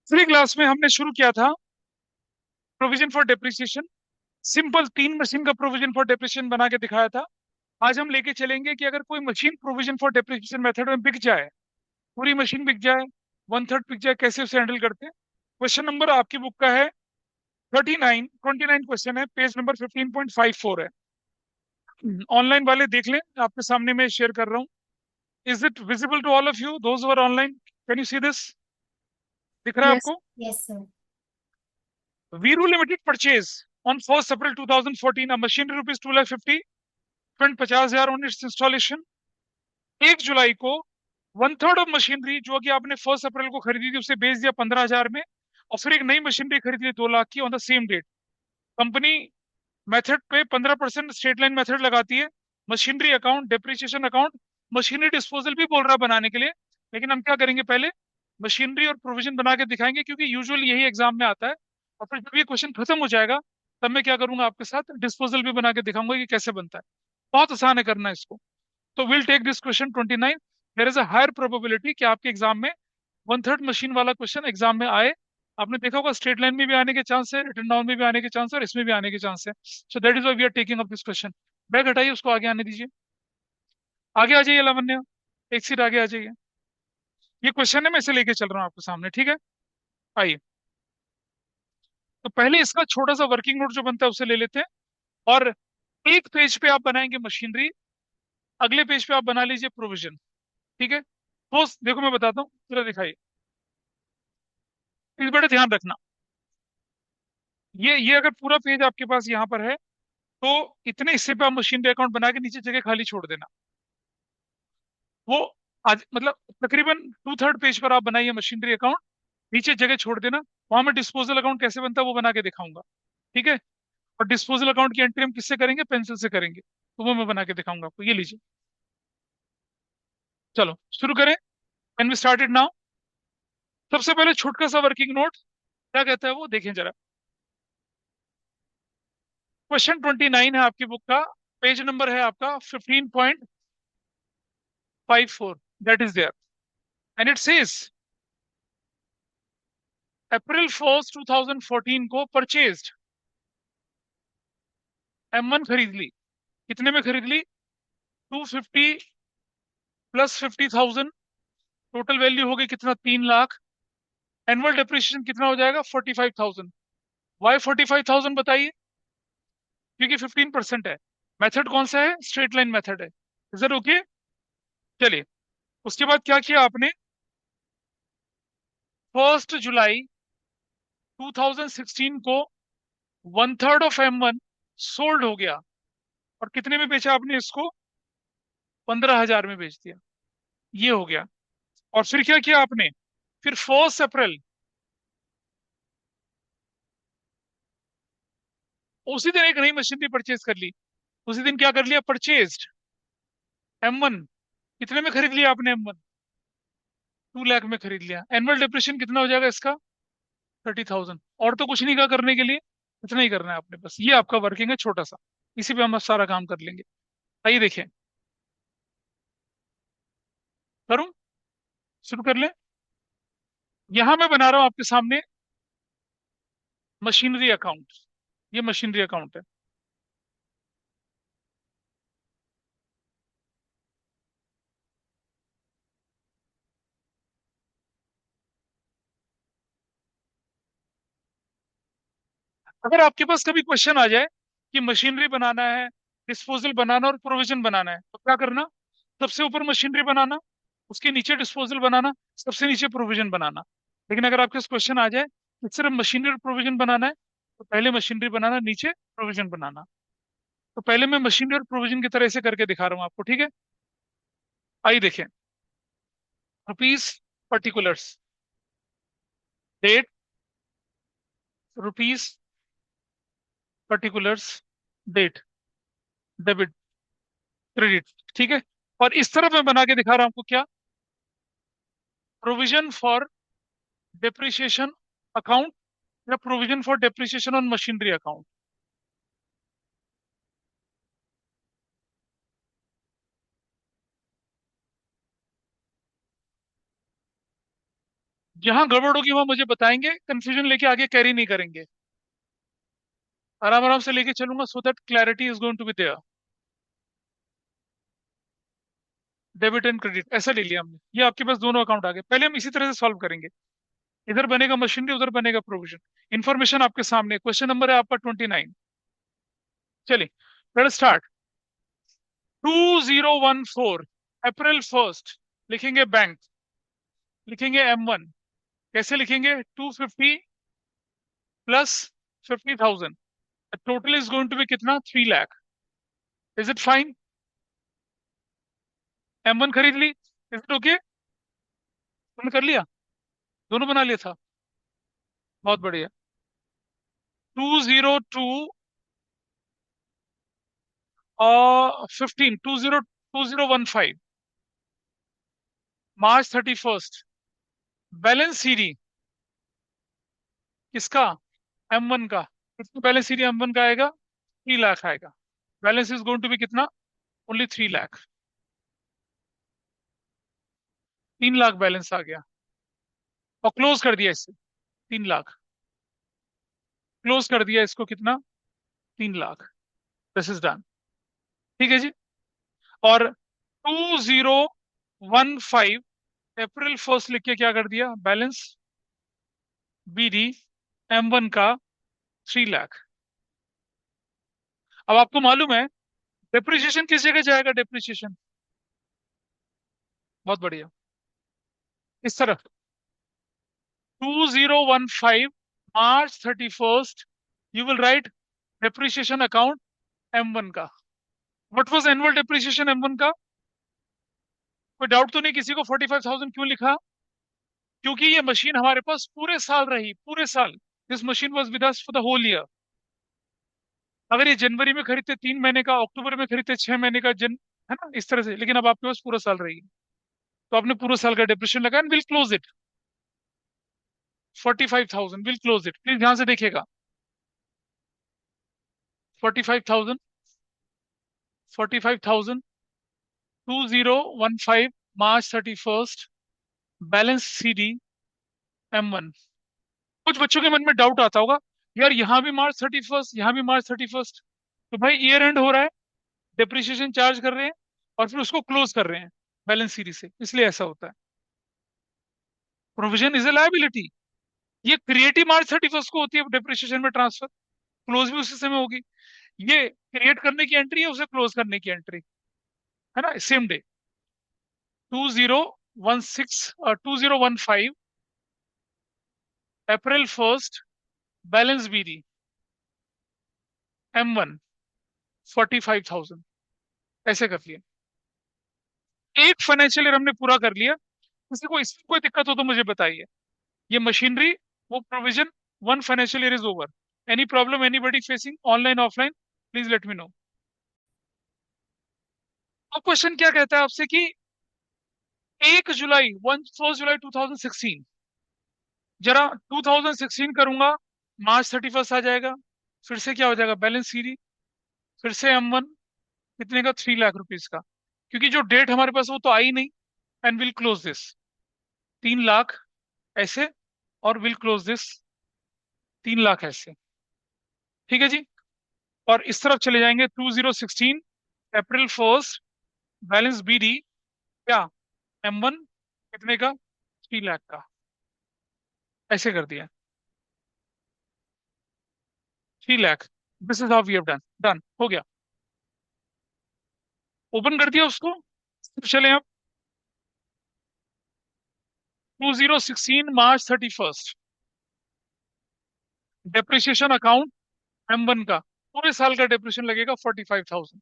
पिछली क्लास में हमने शुरू किया था प्रोविजन फॉर डेप्रिसिएशन। सिंपल तीन मशीन का प्रोविजन फॉर डेप्रिसिएशन बना के दिखाया था। आज हम लेके चलेंगे कि अगर कोई machine provision for depreciation method में बिक जाए, पूरी मशीन बिक जाए, वन थर्ड बिक जाए, कैसे उसे हैंडल करते हैं। क्वेश्चन नंबर आपकी बुक का है 29 क्वेश्चन है, पेज नंबर 15.54 है। ऑनलाइन वाले देख लें, आपके सामने मैं शेयर कर रहा हूँ। Is it visible to all of you those were online? Can you see this? दिख रहा है Yes, आपको? yes, sir. Veeru limited purchase on 1 April 2014 a machinery rupees 2,50,000, front 50,000 on its installation. 1 जुलाई को वन थर्ड ऑफ मशीनरी जो कि आपने 1 अप्रैल को खरीदी थी उसे बेच दिया 15,000 में, और फिर एक नई मशीनरी खरीदी 2 लाख की on the same date. Company method पे 15% स्ट्रेट लाइन मेथड लगाती है। Machinery account, depreciation account, machinery disposal भी बोल रहा है बनाने के लिए, लेकिन हम क्या करेंगे, पहले मशीनरी और प्रोविजन बना के दिखाएंगे क्योंकि यूजुअली यही एग्जाम में आता है। और फिर जब ये क्वेश्चन खत्म हो जाएगा तब मैं क्या करूंगा, आपके साथ डिस्पोजल भी बना के दिखाऊंगा कि कैसे बनता है। बहुत आसान है करना इसको। तो will take this question 29। There is a higher probability कि आपके एग्जाम में वन थर्ड मशीन वाला क्वेश्चन एग्जाम में आए। आपने देखा होगा स्ट्रेट लाइन में भी आने के चांस है, रिटर्न डाउन में भी आने के चांस है, और इसमें भी आने के चांस है। So that is why we are taking up this question. Bag हटाइए, उसको आगे आने दीजिए। आगे आ जाइए लावण्य, एक सीट आगे आ जाइए। ये क्वेश्चन है, मैं इसे लेके चल रहा हूँ आपके सामने, ठीक है? आइए। तो पहले इसका छोटा सा वर्किंग नोट जो बनता है उसे ले लेते हैं। और एक पेज पे आप बनाएंगे मशीनरी, अगले पेज पे आप बना लीजिए प्रोविजन। ठीक है? तो देखो मैं बताता हूँ, पूरा दिखाइए। इस बड़े ध्यान रखना, ये अगर पूरा पेज आपके पास यहाँ पर है तो इतने हिस्से पे आप मशीनरी अकाउंट बना के नीचे जगह खाली छोड़ देना। वो आज मतलब तकरीबन टू थर्ड पेज पर आप बनाइए मशीनरी अकाउंट, नीचे जगह छोड़ देना। वहां मैं डिस्पोजल अकाउंट कैसे बनता है वो बना के दिखाऊंगा। ठीक है? और डिस्पोजल अकाउंट की एंट्री हम किससे करेंगे? पेंसिल से करेंगे, तो वो मैं बना के दिखाऊंगा आपको। ये लीजिए, चलो शुरू करें। Can we start it now? सबसे पहले छोटा सा वर्किंग नोट क्या कहता है वो देखें जरा। क्वेश्चन 29 है आपकी बुक का, पेज नंबर है आपका 15.54, that is there. And it says April 1 2014 को परचेज्ड, M1 खरीद ली। कितने में खरीद ली? 250 प्लस 50,000, टोटल वैल्यू हो गई कितना? 3 लाख। एनुअल डेप्रिसिएशन कितना हो जाएगा? 45,000। वाई 45,000 बताइए? क्योंकि 15% है। मेथड कौन सा है? स्ट्रेट लाइन मेथड है। Is that okay? चलिए, उसके बाद क्या किया आपने? 1 जुलाई 2016 को one third of M1 sold हो गया। और कितने में बेचा आपने इसको? 15,000 में बेच दिया। ये हो गया। और फिर क्या किया आपने? फिर 1 अप्रैल, उसी दिन एक नई मशीनरी परचेज कर ली। उसी दिन क्या कर लिया? Purchased M1। कितने में खरीद लिया आपने M1? 2 लाख में खरीद लिया। एनुअल डिप्रेशन कितना हो जाएगा इसका? 30,000। और तो कुछ नहीं का करने के लिए, इतना ही करना है आपने बस। ये आपका वर्किंग है छोटा सा, इसी पे हम सारा काम कर लेंगे। आइए देखें, करूं? शुरू कर लें। यहां मैं बना रहा हूं आपके सामने मशीनरी अकाउंट। ये मशीनरी अकाउंट है। अगर आपके पास कभी क्वेश्चन आ जाए कि मशीनरी बनाना है, डिस्पोजल बनाना और प्रोविजन बनाना है, तो क्या करना? सबसे ऊपर मशीनरी बनाना, उसके नीचे डिस्पोजल बनाना, सबसे नीचे प्रोविजन बनाना। लेकिन अगर आपके पास क्वेश्चन आ जाए कि सिर्फ मशीनरी और प्रोविजन बनाना है, तो पहले मशीनरी बनाना, नीचे प्रोविजन बनाना। तो पहले मैं मशीनरी और प्रोविजन की तरह से करके दिखा रहा हूँ आपको, ठीक है? आइए देखें। Rupees, particulars, date, rupees, particulars, date, debit, credit. ठीक है? और इस तरफ मैं बना के दिखा रहा हूं आपको क्या? प्रोविजन फॉर डेप्रिसिएशन अकाउंट या provision for depreciation on machinery account. जहां गड़बड़ होगी वहां मुझे बताएंगे, कंफ्यूजन लेके आगे कैरी नहीं करेंगे। आराम आराम से लेके चलूंगा so that clarity is going to be there. Debit and credit ऐसा ले लिया हमने, ये आपके पास दोनों अकाउंट आ गए। पहले हम इसी तरह से सॉल्व करेंगे। इधर बनेगा मशीनरी, उधर बनेगा प्रोविजन। इन्फॉर्मेशन आपके सामने, क्वेश्चन नंबर है आपका 29। चलिए लेट स्टार्ट। 2014 अप्रैल 1 लिखेंगे बैंक, लिखेंगे M1। कैसे लिखेंगे? 250 plus 50,000, total is going to be कितना? 3 lakh. Is it fine? M1 खरीद ली, इज इट ओके? तुमने कर लिया, दोनों बना लिया था, बहुत बढ़िया। 2015 March 31 बैलेंस सीडी किसका? M1 का। कितना बैलेंस सीडी M1 का आएगा? 3 लाख आएगा। Balance is going to be कितना? ओनली 3 लाख। 3 लाख बैलेंस आ गया और क्लोज कर दिया इससे। 3 लाख क्लोज कर दिया इसको, कितना? 3 लाख। This is done. ठीक है जी। और 2015 अप्रैल 1 लिख के क्या कर दिया? बैलेंस BD M1 का 3 लाख। अब आपको मालूम है डेप्रिसिएशन किस जगह जाएगा? डेप्रिसिएशन बहुत बढ़िया, इस तरफ। 2015 March 31 you will right depreciation account M1 का। What was annual depreciation M1 का? कोई डाउट तो नहीं किसी को? 45,000 क्यों लिखा? क्योंकि ये मशीन हमारे पास पूरे साल रही, पूरे साल। This machine was with us for the whole year. अगर ये जनवरी में खरीदते 3 महीने का, अक्टूबर में खरीदते 6 महीने का, है ना, इस तरह से। लेकिन अब आपके पास पूरा साल रही है, तो आपने पूरा साल का डिप्रेशन लगाया। Will close it. 45,000 will close it. Please ध्यान से देखिएगा। 45,000, 45,000, 2015 March 31 बैलेंस CD M1। कुछ बच्चों के मन में डाउट आता होगा, यार यहाँ भी March 31, यहाँ भी March 31, तो भाई ईयर एंड हो रहा है, डिप्रिसिएशन चार्ज कर रहे हैं और फिर उसको क्लोज कर रहे हैं बैलेंस सीडी से, इसलिए ऐसा होता है। Provision is a liability. ये क्रिएटिव March 31 को होती है डिप्रिसिएशन में ट्रांसफर, क्लोज भी उसी समय होगी। ये क्रिएट करने की एंट्री है, उसे क्लोज करने की एंट्री है ना, सेम डे। 2015 अप्रैल 1 बैलेंस BD M1 45,000, ऐसे कर लिया। एक फाइनेंशियल ईयर हमने पूरा कर लिया। किसी को इसमें कोई दिक्कत हो तो मुझे बताइए। ये मशीनरी, वो provision, 1 financial year is over. Any problem anybody facing, online offline, please let me know. अब क्वेश्चन क्या कहता है आपसे कि 1 जुलाई 2016, जरा 2016 करूंगा, March 31 आ जाएगा, फिर से क्या हो जाएगा? बैलेंस सीडी, फिर से M1 कितने का? 3 लाख रुपीज का। क्योंकि जो डेट हमारे पास वो तो आई नहीं। And will close this 3 lakh ऐसे, और विल क्लोज दिस 3 लाख ऐसे। ठीक है जी। और इस तरफ चले जाएंगे 2016 अप्रैल 1 बैलेंस BD क्या? M1 कितने का? 3 लाख का। ऐसे कर दिया 3 lakh. This is how we have done. Done हो गया। ओपन कर दिया उसको। चले आप 2016 March 31 डेप्रिसिएशन अकाउंट M1 का, पूरे साल का डेप्रिसिएशन लगेगा 45,000।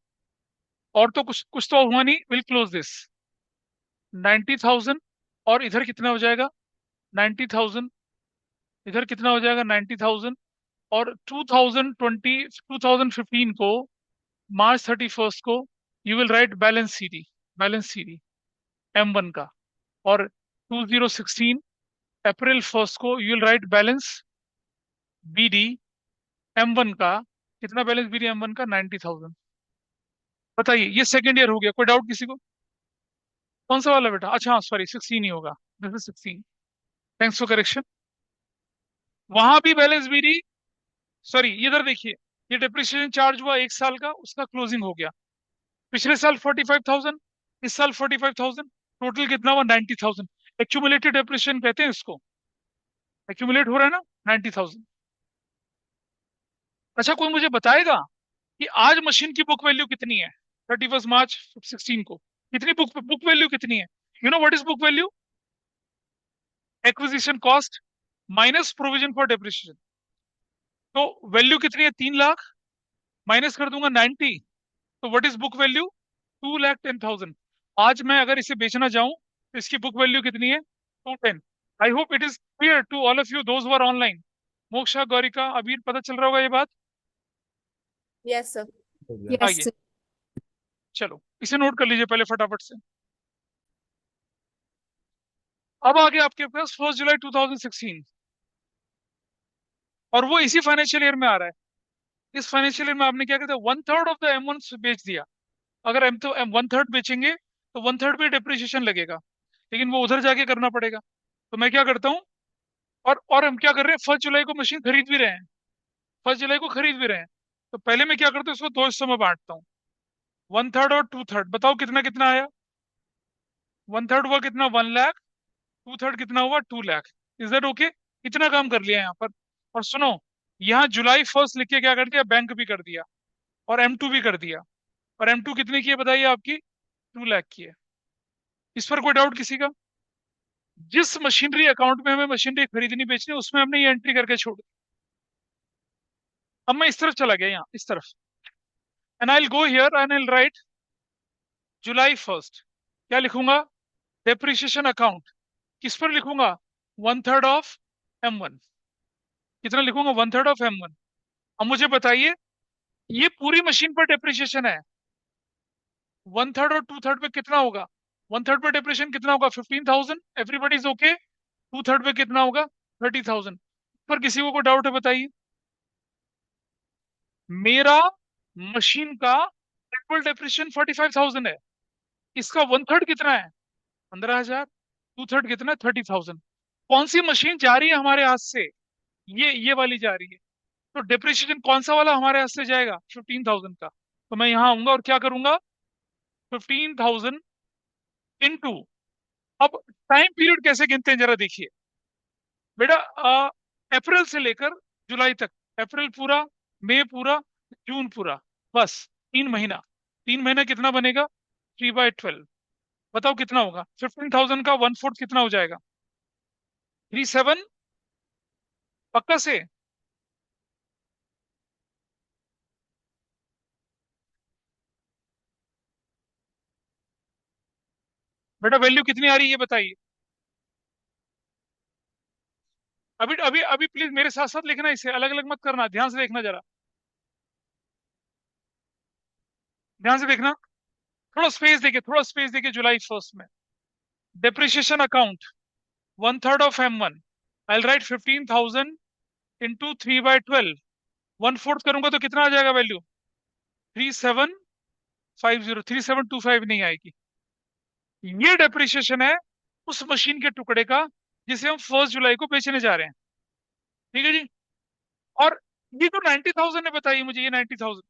और तो कुछ कुछ तो हुआ नहीं। Will close this 90,000। और इधर कितना हो जाएगा? 90,000। इधर कितना हो जाएगा? 90,000। और 2015 को, March 31 को, you will right balance CD, balance CD M1 का। और 2016 अप्रैल 1 को you will right balance BD M1 का। कितना बैलेंस BD M1 का? 90,000। बताइए, ये सेकेंड ईयर हो गया। कोई डाउट किसी को? कौन सा वाला बेटा? अच्छा हाँ, सॉरी, 16 ही होगा। This is 16। Thanks for correction. वहां भी बैलेंस बीडी, सॉरी इधर देखिए, ये डेप्रिसिएशन चार्ज हुआ 1 साल का, उसका क्लोजिंग हो गया। पिछले साल 45,000, इस साल 45,000, टोटल कितना हुआ 90,000। एक्यूमुलेटेड डेप्रिसिएशन कहते हैं इसको, एक्यूमुलेट हो रहा है ना 90,000। अच्छा कोई मुझे बताएगा कि आज मशीन की बुक वैल्यू कितनी है 31 मार्च 2016 को? कितनी बुक बुक वैल्यू कितनी है? You know what is book value? Acquisition cost minus provision for depreciation. तो वैल्यू कितनी है? 3 लाख, माइनस कर दूंगा 90, तो व्हाट इज बुक वैल्यू? 2,10,000। आज मैं अगर इसे बेचना चाहूं तो इसकी बुक वैल्यू कितनी है? 210। I hope it is clear to all of you those who are online. Moksha, Gaurika, Abir, पता चल रहा होगा ये बात? Yes sir. हो गया। यस आइए, सर। चलो इसे नोट कर लीजिए पहले फटाफट से। अब आगे आपके पास 1 जुलाई 2016, और वो इसी फाइनेंशियल ईयर में आ रहा है। इस फाइनेंशियल ईयर में आपने क्या कहते हैं, 1/3 ऑफ द M1 बेच दिया। अगर M तो M 1/3 बेचेंगे तो 1/3 पे डिप्रिसिएशन लगेगा, लेकिन वो उधर जाके करना पड़ेगा। तो मैं क्या करता हूँ, और हम क्या कर रहे हैं, 1 जुलाई को मशीन खरीद भी रहे हैं, 1 जुलाई को खरीद भी रहे हैं। तो पहले मैं क्या करता हूँ, इसको दो हिस्सों में बांटता हूँ, 1/3 और 2/3। बताओ कितना कितना आया? 1/3 हुआ कितना, 1 लाख। 2/3 कितना हुआ, 2 लाख। Is that okay? इतना काम कर लिया यहाँ पर। और सुनो, यहाँ जुलाई 1 लिख के क्या कर दिया, बैंक भी कर दिया, और M2 भी कर दिया। और M2 कितने की है बताइए आपकी? 2 लाख की है। इस पर कोई डाउट किसी का? जिस मशीनरी अकाउंट में हमें मशीनरी खरीदनी बेचनी उसमें हमने ये एंट्री करके छोड़ दी। अब मैं इस तरफ चला गया, यहाँ इस तरफ, and I will go here and I will write July 1। क्या लिखूंगा? Depreciation account. किस पर लिखूंगा? 1/3 ऑफ M1। कितना लिखूंगा? 1/3 ऑफ M1। अब मुझे बताइए, ये पूरी मशीन पर डेप्रिसिएशन है, 1/3 और 2/3 पे कितना होगा? 1/3 पे डेप्रिसिएशन कितना होगा? 15,000। Everybody is okay? 2/3 पे कितना होगा? 30,000। पर किसी को कोई डाउट है बताइए? मेरा मशीन का एक्चुअल डेप्रिसिएशन 45,000 है, इसका 1/3 कितना है? 15,000। 2/3 कितना है? 30,000। कौन सी मशीन जा रही है हमारे हाथ से? ये वाली जा रही है। तो डिप्रिसिएशन कौन सा वाला हमारे हाथ से जाएगा? 15,000 का। तो मैं यहाँ आऊंगा और क्या करूंगा, 15,000 इंटू, अब टाइम पीरियड कैसे गिनते हैं जरा देखिए बेटा। अप्रैल से लेकर जुलाई तक, अप्रैल पूरा, मई पूरा, जून पूरा, बस 3 महीना। 3 महीना कितना बनेगा? 3/12। बताओ कितना होगा? 15,000 का 1/4 कितना हो जाएगा? 37। पक्का से? बेटा वैल्यू कितनी आ रही है ये बताइए। अभी अभी अभी प्लीज मेरे साथ साथ लिखना, इसे अलग अलग मत करना, ध्यान से देखना जरा, ध्यान से देखना। थोड़ा स्पेस देखिए July 1 में। Depreciation account 1/3 of M1। I right 15,000 into 3/12। 1/4 करूंगा तो कितना आ जाएगा वैल्यू? 3750, 3725 नहीं आएगी। ये डेप्रिसिएशन है उस मशीन के टुकड़े का जिसे हम 1 जुलाई को बेचने जा रहे हैं। ठीक है जी। और ये जो 90,000 है, बताइए मुझे, ये 90,000,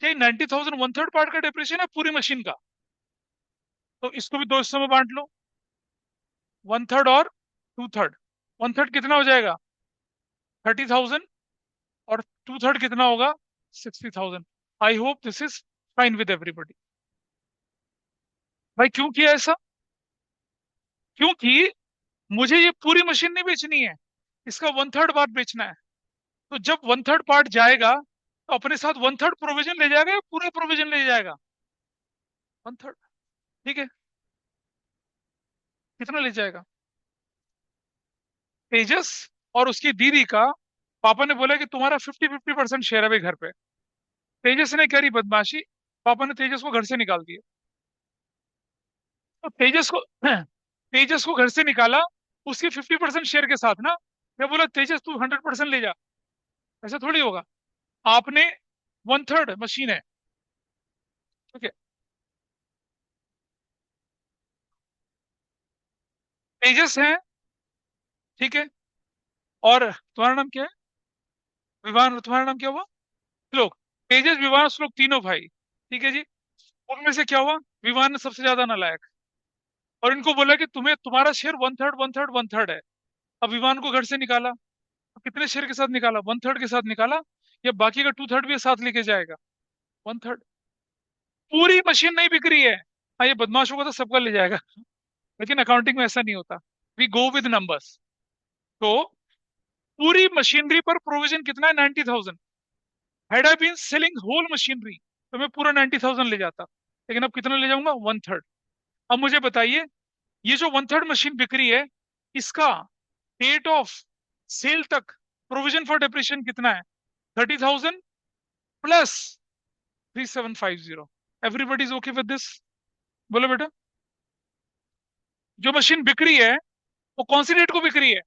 क्या 90,000 1/3 पार्ट का डेप्रिसिएशन है पूरी मशीन का? तो इसको भी दो हिस्सों में बांट लो, 1/3 और 2/3। 1/3 कितना हो जाएगा? 30,000। और 2/3 कितना होगा? 60,000। आई hope this is fine with everybody. भाई क्यों किया ऐसा? क्योंकि मुझे ये पूरी मशीन नहीं बेचनी है, इसका 1/3 पार्ट बेचना है। तो जब 1/3 पार्ट जाएगा तो अपने साथ 1/3 प्रोविजन ले जाएगा या पूरा प्रोविजन ले जाएगा? 1/3। ठीक है, कितना ले जाएगा? तेजस और उसकी दीदी का, पापा ने बोला कि तुम्हारा 50-50% शेयर है भाई घर पे। तेजस ने करी बदमाशी, पापा ने तेजस को घर से निकाल दिया। तो तेजस को तेजस को घर से निकाला उसकी 50% शेयर के साथ ना। मैं बोला तेजस तू 100% ले जा, ऐसा थोड़ी होगा। आपने 1/3 मशीन है, ठीक है, तेजस है, ठीक है। और तुम्हारा नाम क्या है? विवान, तुम्हारा नाम क्या हुआ? श्लोक। तेजस, विवान, श्लोक, तीनों भाई। ठीक है जी। उनमें से क्या हुआ? विवान ने सबसे ज्यादा नालायक, और इनको बोला कि तुम्हें तुम्हारा share one third one third one third है। अब विवान को घर से निकाला, तो कितने शेयर के साथ निकाला? वन थर्ड के साथ निकाला। या बाकी का टू थर्ड भी साथ लेके जाएगा? One third. पूरी मशीन नहीं बिक रही है। हाँ, ये बदमाश होगा तो सबका ले जाएगा, लेकिन अकाउंटिंग में ऐसा नहीं होता। We go with numbers. तो पूरी मशीनरी पर प्रोविजन कितना है? 90,000। Had I been selling whole machinery तो मैं पूरा 90,000 ले जाता, लेकिन अब कितना ले जाऊंगा? One third. अब मुझे बताइए, ये जो वन थर्ड मशीन बिक रही है, इसका डेट ऑफ सेल तक प्रोविजन फॉर डेप्रिसिएशन कितना है? 30,000 plus 3750। Everybody is okay with this? बोलो बेटा। जो मशीन बिक रही है वो कौन सी डेट को बिक रही है?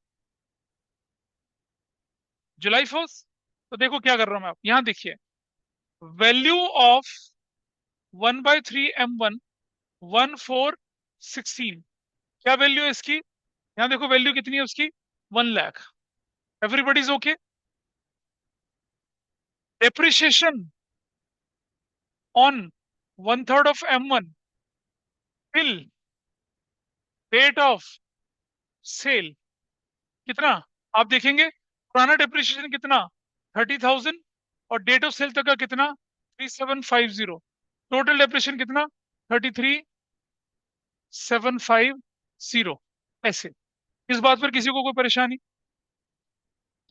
जुलाई फर्स्ट। तो देखो क्या कर रहा हूं मैं, आप यहां देखिए। Value of 1/3 M1 1416। क्या वैल्यू है इसकी? यहां देखो वैल्यू कितनी है उसकी? 1 lakh. Everybody is okay? Depreciation on one third of M1 till date of sale कितना? आप देखेंगे पुराना डेप्रिसिएशन कितना? 30,000। और डेट ऑफ सेल तक का कितना? 3750। टोटल डेप्रिसिएशन कितना? 33,750। ऐसे। इस बात पर किसी को कोई परेशानी?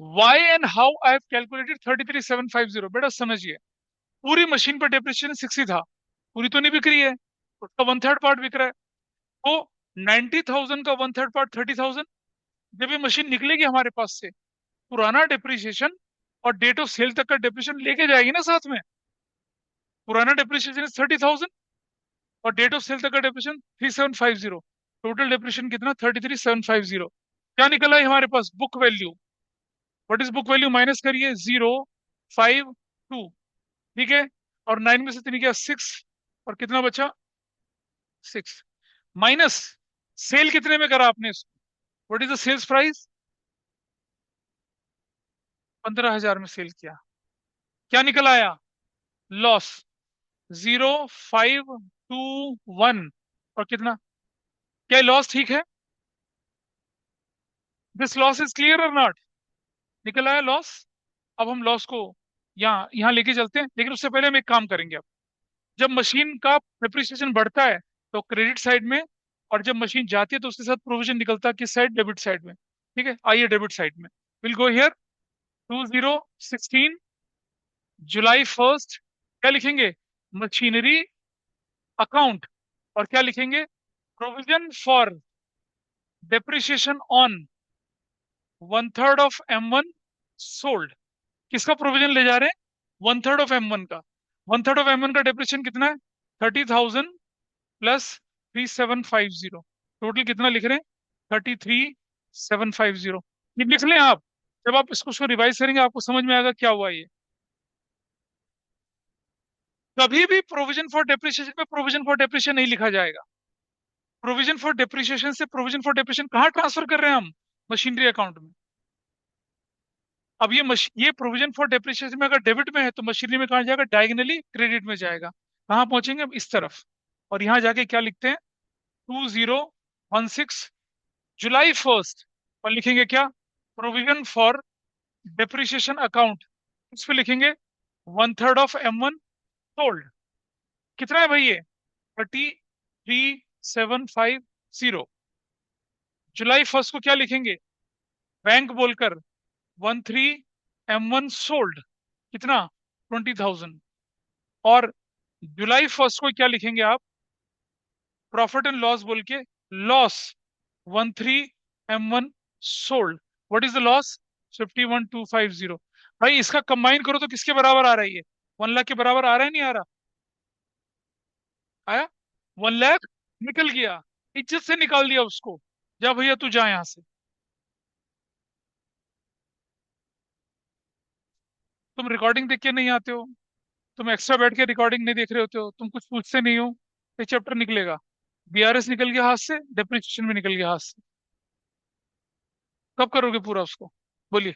Why and how I have calculated 33,750? बेटा समझिए, पूरी मशीन पर डेप्रिसिएशन 60 था, पूरी तो नहीं बिक रही है, उसका वन थर्ड पार्ट बिक रहा है। तो 90,000 का वन थर्ड पार्ट 30,000। जब ये मशीन निकलेगी हमारे पास से, पुराना डेप्रिसिएशन और डेट ऑफ सेल तक का डेप्रिसिएशन लेके जाएगी ना साथ में। पुराना डेप्रिसिएशन 30,000 और डेट ऑफ सेल तक का डेप्रिसिएशन 3750। टोटल डेप्रिसिएशन कितना? 33,750। क्या निकला है हमारे पास? Book value. What is book value? Minus करिए, 052। ठीक है। और 9 में से 3 गया 6, और कितना बचा? 6। माइनस सेल कितने में करा आपने इसको? What is the sales price? 15,000 में सेल किया। क्या निकल आया? लॉस। 0,521। और कितना? क्या लॉस ठीक है? दिस लॉस इज क्लियर और नॉट? निकल आया लॉस। अब हम लॉस को यहाँ यहाँ लेके चलते हैं, लेकिन उससे पहले हम एक काम करेंगे। अब जब मशीन का डेप्रिसिएशन बढ़ता है तो क्रेडिट साइड में, और जब मशीन जाती है तो उसके साथ प्रोविजन निकलता है किस साइड? डेबिट साइड में। ठीक है, आइए डेबिट साइड में। Will go here. 2016 July first. क्या लिखेंगे? Machinery account. और क्या लिखेंगे? Provision for depreciation on one third of M1 sold. किसका प्रोविजन ले जा रहे हैं? वन थर्ड ऑफ M1 का। वन थर्ड ऑफ M1 का डेप्रिसिएशन कितना है? 30,000 प्लस 3750। टोटल कितना लिख रहे हैं? 33,750। ये लिख लें आप। जब आप इसको रिवाइज करेंगे आपको समझ में आएगा क्या हुआ ये। कभी भी प्रोविजन फॉर डेप्रिसिएशन में प्रोविजन फॉर डेप्रिसिएशन नहीं लिखा जाएगा। प्रोविजन फॉर डेप्रिसिएशन से प्रोविजन फॉर डेप्रिसिएशन कहाँ ट्रांसफर कर रहे हैं हम? मशीनरी अकाउंट में। अब ये प्रोविजन फॉर डेप्रिसिएशन में अगर डेबिट में है तो मशीनरी में कहाँ जाएगा? डायगनली क्रेडिट में जाएगा। कहाँ पहुंचेंगे? अब इस तरफ। और यहाँ जाके क्या लिखते हैं? 2016 जुलाई फर्स्ट। और लिखेंगे क्या? Provision for depreciation account. उस पे लिखेंगे one third of M1 sold. कितना है भाई ये? 33,750। जुलाई फर्स्ट को क्या लिखेंगे? बैंक बोलकर 13 M1 सोल्ड। कितना? 20,000। और जुलाई फर्स्ट को क्या लिखेंगे आप? प्रॉफिट एंड लॉस बोल के, loss 13 M1 sold. What is the loss? 51,250। भाई इसका कंबाइन करो तो किसके बराबर आ रहा है ये? 1 लाख के बराबर आ रहा है नहीं आ रहा? आया? 1 लाख निकल गया। इज्जत से निकाल दिया उसको। जा भैया तू जा यहां से। तुम रिकॉर्डिंग देख के नहीं आते हो, तुम एक्स्ट्रा बैठ के रिकॉर्डिंग नहीं देख रहे होते हो, तुम कुछ पूछते नहीं हो। ये चैप्टर निकलेगा। BRS निकल गया हाथ से, डेप्रिसिएशन भी निकल गया हाथ से। कब करोगे पूरा उसको? बोलिए।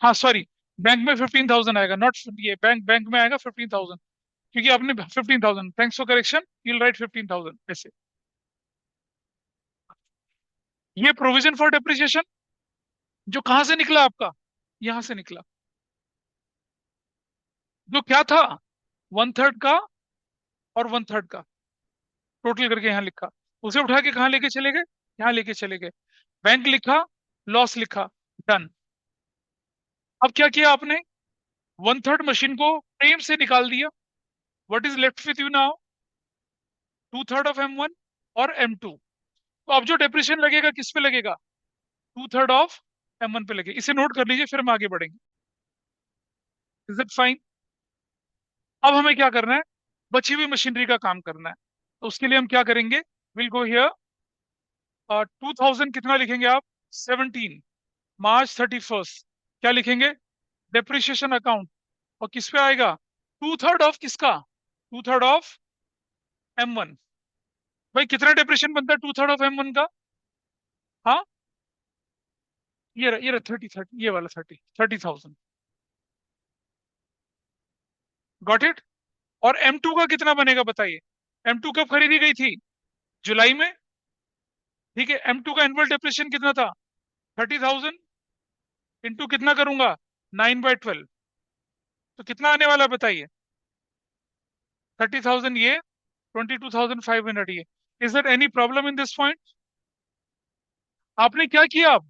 हाँ सॉरी, बैंक में 15,000 आएगा, नॉट ये बैंक बैंक में आएगा 15,000, क्योंकि आपने 15,000, thanks for correction, you right 15,000 ऐसे। ये प्रोविजन फॉर डेप्रिसिएशन जो कहां से निकला आपका? यहां से निकला। जो क्या था, वन थर्ड का और वन थर्ड का टोटल करके यहाँ लिखा, उसे उठा के कहाँ लेके चले गए? यहाँ लेके चले गए, बैंक लिखा, लॉस लिखा, डन। अब क्या किया आपने? वन थर्ड मशीन को फ्रेम से निकाल दिया। What is left with you now? Two third of M1 और M2। तो अब जो डेप्रिसिएशन लगेगा किस पे लगेगा? टू थर्ड ऑफ M1 पे लगेगा। इसे नोट कर लीजिए, फिर हम आगे बढ़ेंगे। Is it fine? अब हमें क्या करना है? बची हुई मशीनरी का काम करना है। तो उसके लिए हम क्या करेंगे? विल गो हियर, 2000 कितना लिखेंगे आप? 17 मार्च 31st। क्या लिखेंगे? Depreciation account. और किस पे आएगा? टू थर्ड ऑफ किसका? Two third of M1। भाई कितना डेप्रिसिएशन बनता है टू थर्ड ऑफ M1 का? हाँ, ये रहा 30, ये वाला 30,000। Got it? और M2 का कितना बनेगा बताइए? M2 कब खरीदी गई थी? जुलाई में। ठीक है, M2 का एनुअल डेप्रिसिएशन कितना था? 30,000 इंटू कितना करूंगा? 9/12। तो कितना आने वाला है बताइए? 30,000 ये, 22,500 ये। Is there any problem in this point? आपने क्या किया? अब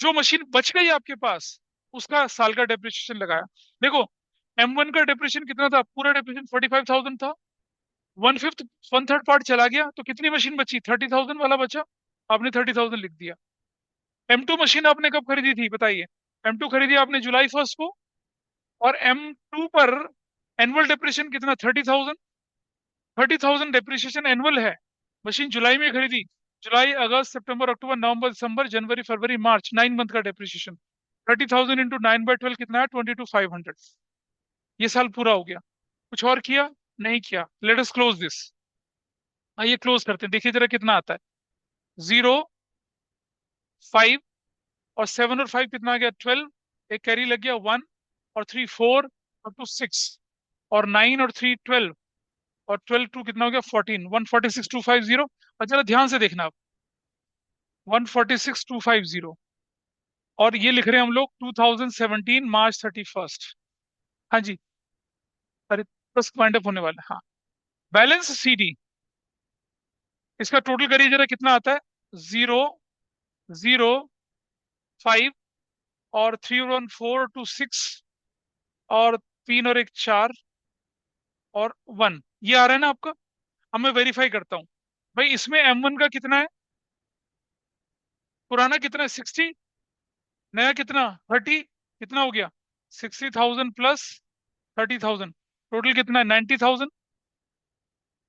जो मशीन बच गई आपके पास, उसका साल का डेप्रिसिएशन लगाया। देखो, M1 का डेप्रिसिएशन कितना था? पूरा डेप्रिसिएशन 45,000 था। One fifth, one third part चला गया, तो कितनी मशीन बची? 30,000 वाला बचा। आपने 30,000 लिख दिया। M2 मशीन आपने कब खरीदी थी बताइए? M2 खरीदी आपने जुलाई 1 को। और M2 पर एनुअल डेप्रिसिएशन कितना? 30,000। 30,000 डेप्रिसिएशन एनुअल है। मशीन जुलाई में खरीदी। जुलाई, अगस्त, सितंबर, अक्टूबर, नवंबर, दिसंबर, जनवरी, फरवरी, मार्च, 9 मंथ का डेप्रिसिएशन। 30,000 इंटू 9/12 कितना है? 22,500। ये साल पूरा हो गया। कुछ और किया? नहीं किया। Let us close this. आइए क्लोज करते हैं, देखिए जरा कितना आता है। 0, 5 और 7 और 5 कितना आ गया? 12। एक कैरी लग गया, 1 और 3 4 और 2 6 और 9 और 3 12 और 12 2 कितना हो गया? 14। 146,250। और जरा ध्यान से देखना आप, 146,250। और ये लिख रहे हैं हम लोग 2017 मार्च 31st। हाँ जी, अरे बस वाइंड अप होने वाला है। हाँ, बैलेंस CD, इसका टोटल करिए जरा कितना आता है? 0 0 5 और 3 और 1 4 2 6 और 3 और 1 4 और 1, ये आ रहा है ना आपका? अब मैं वेरीफाई करता हूँ। भाई इसमें M1 का कितना है? पुराना कितना है? 60। नया कितना? 30। कितना हो गया? 60,000 प्लस 30,000, टोटल कितना है? 90,000।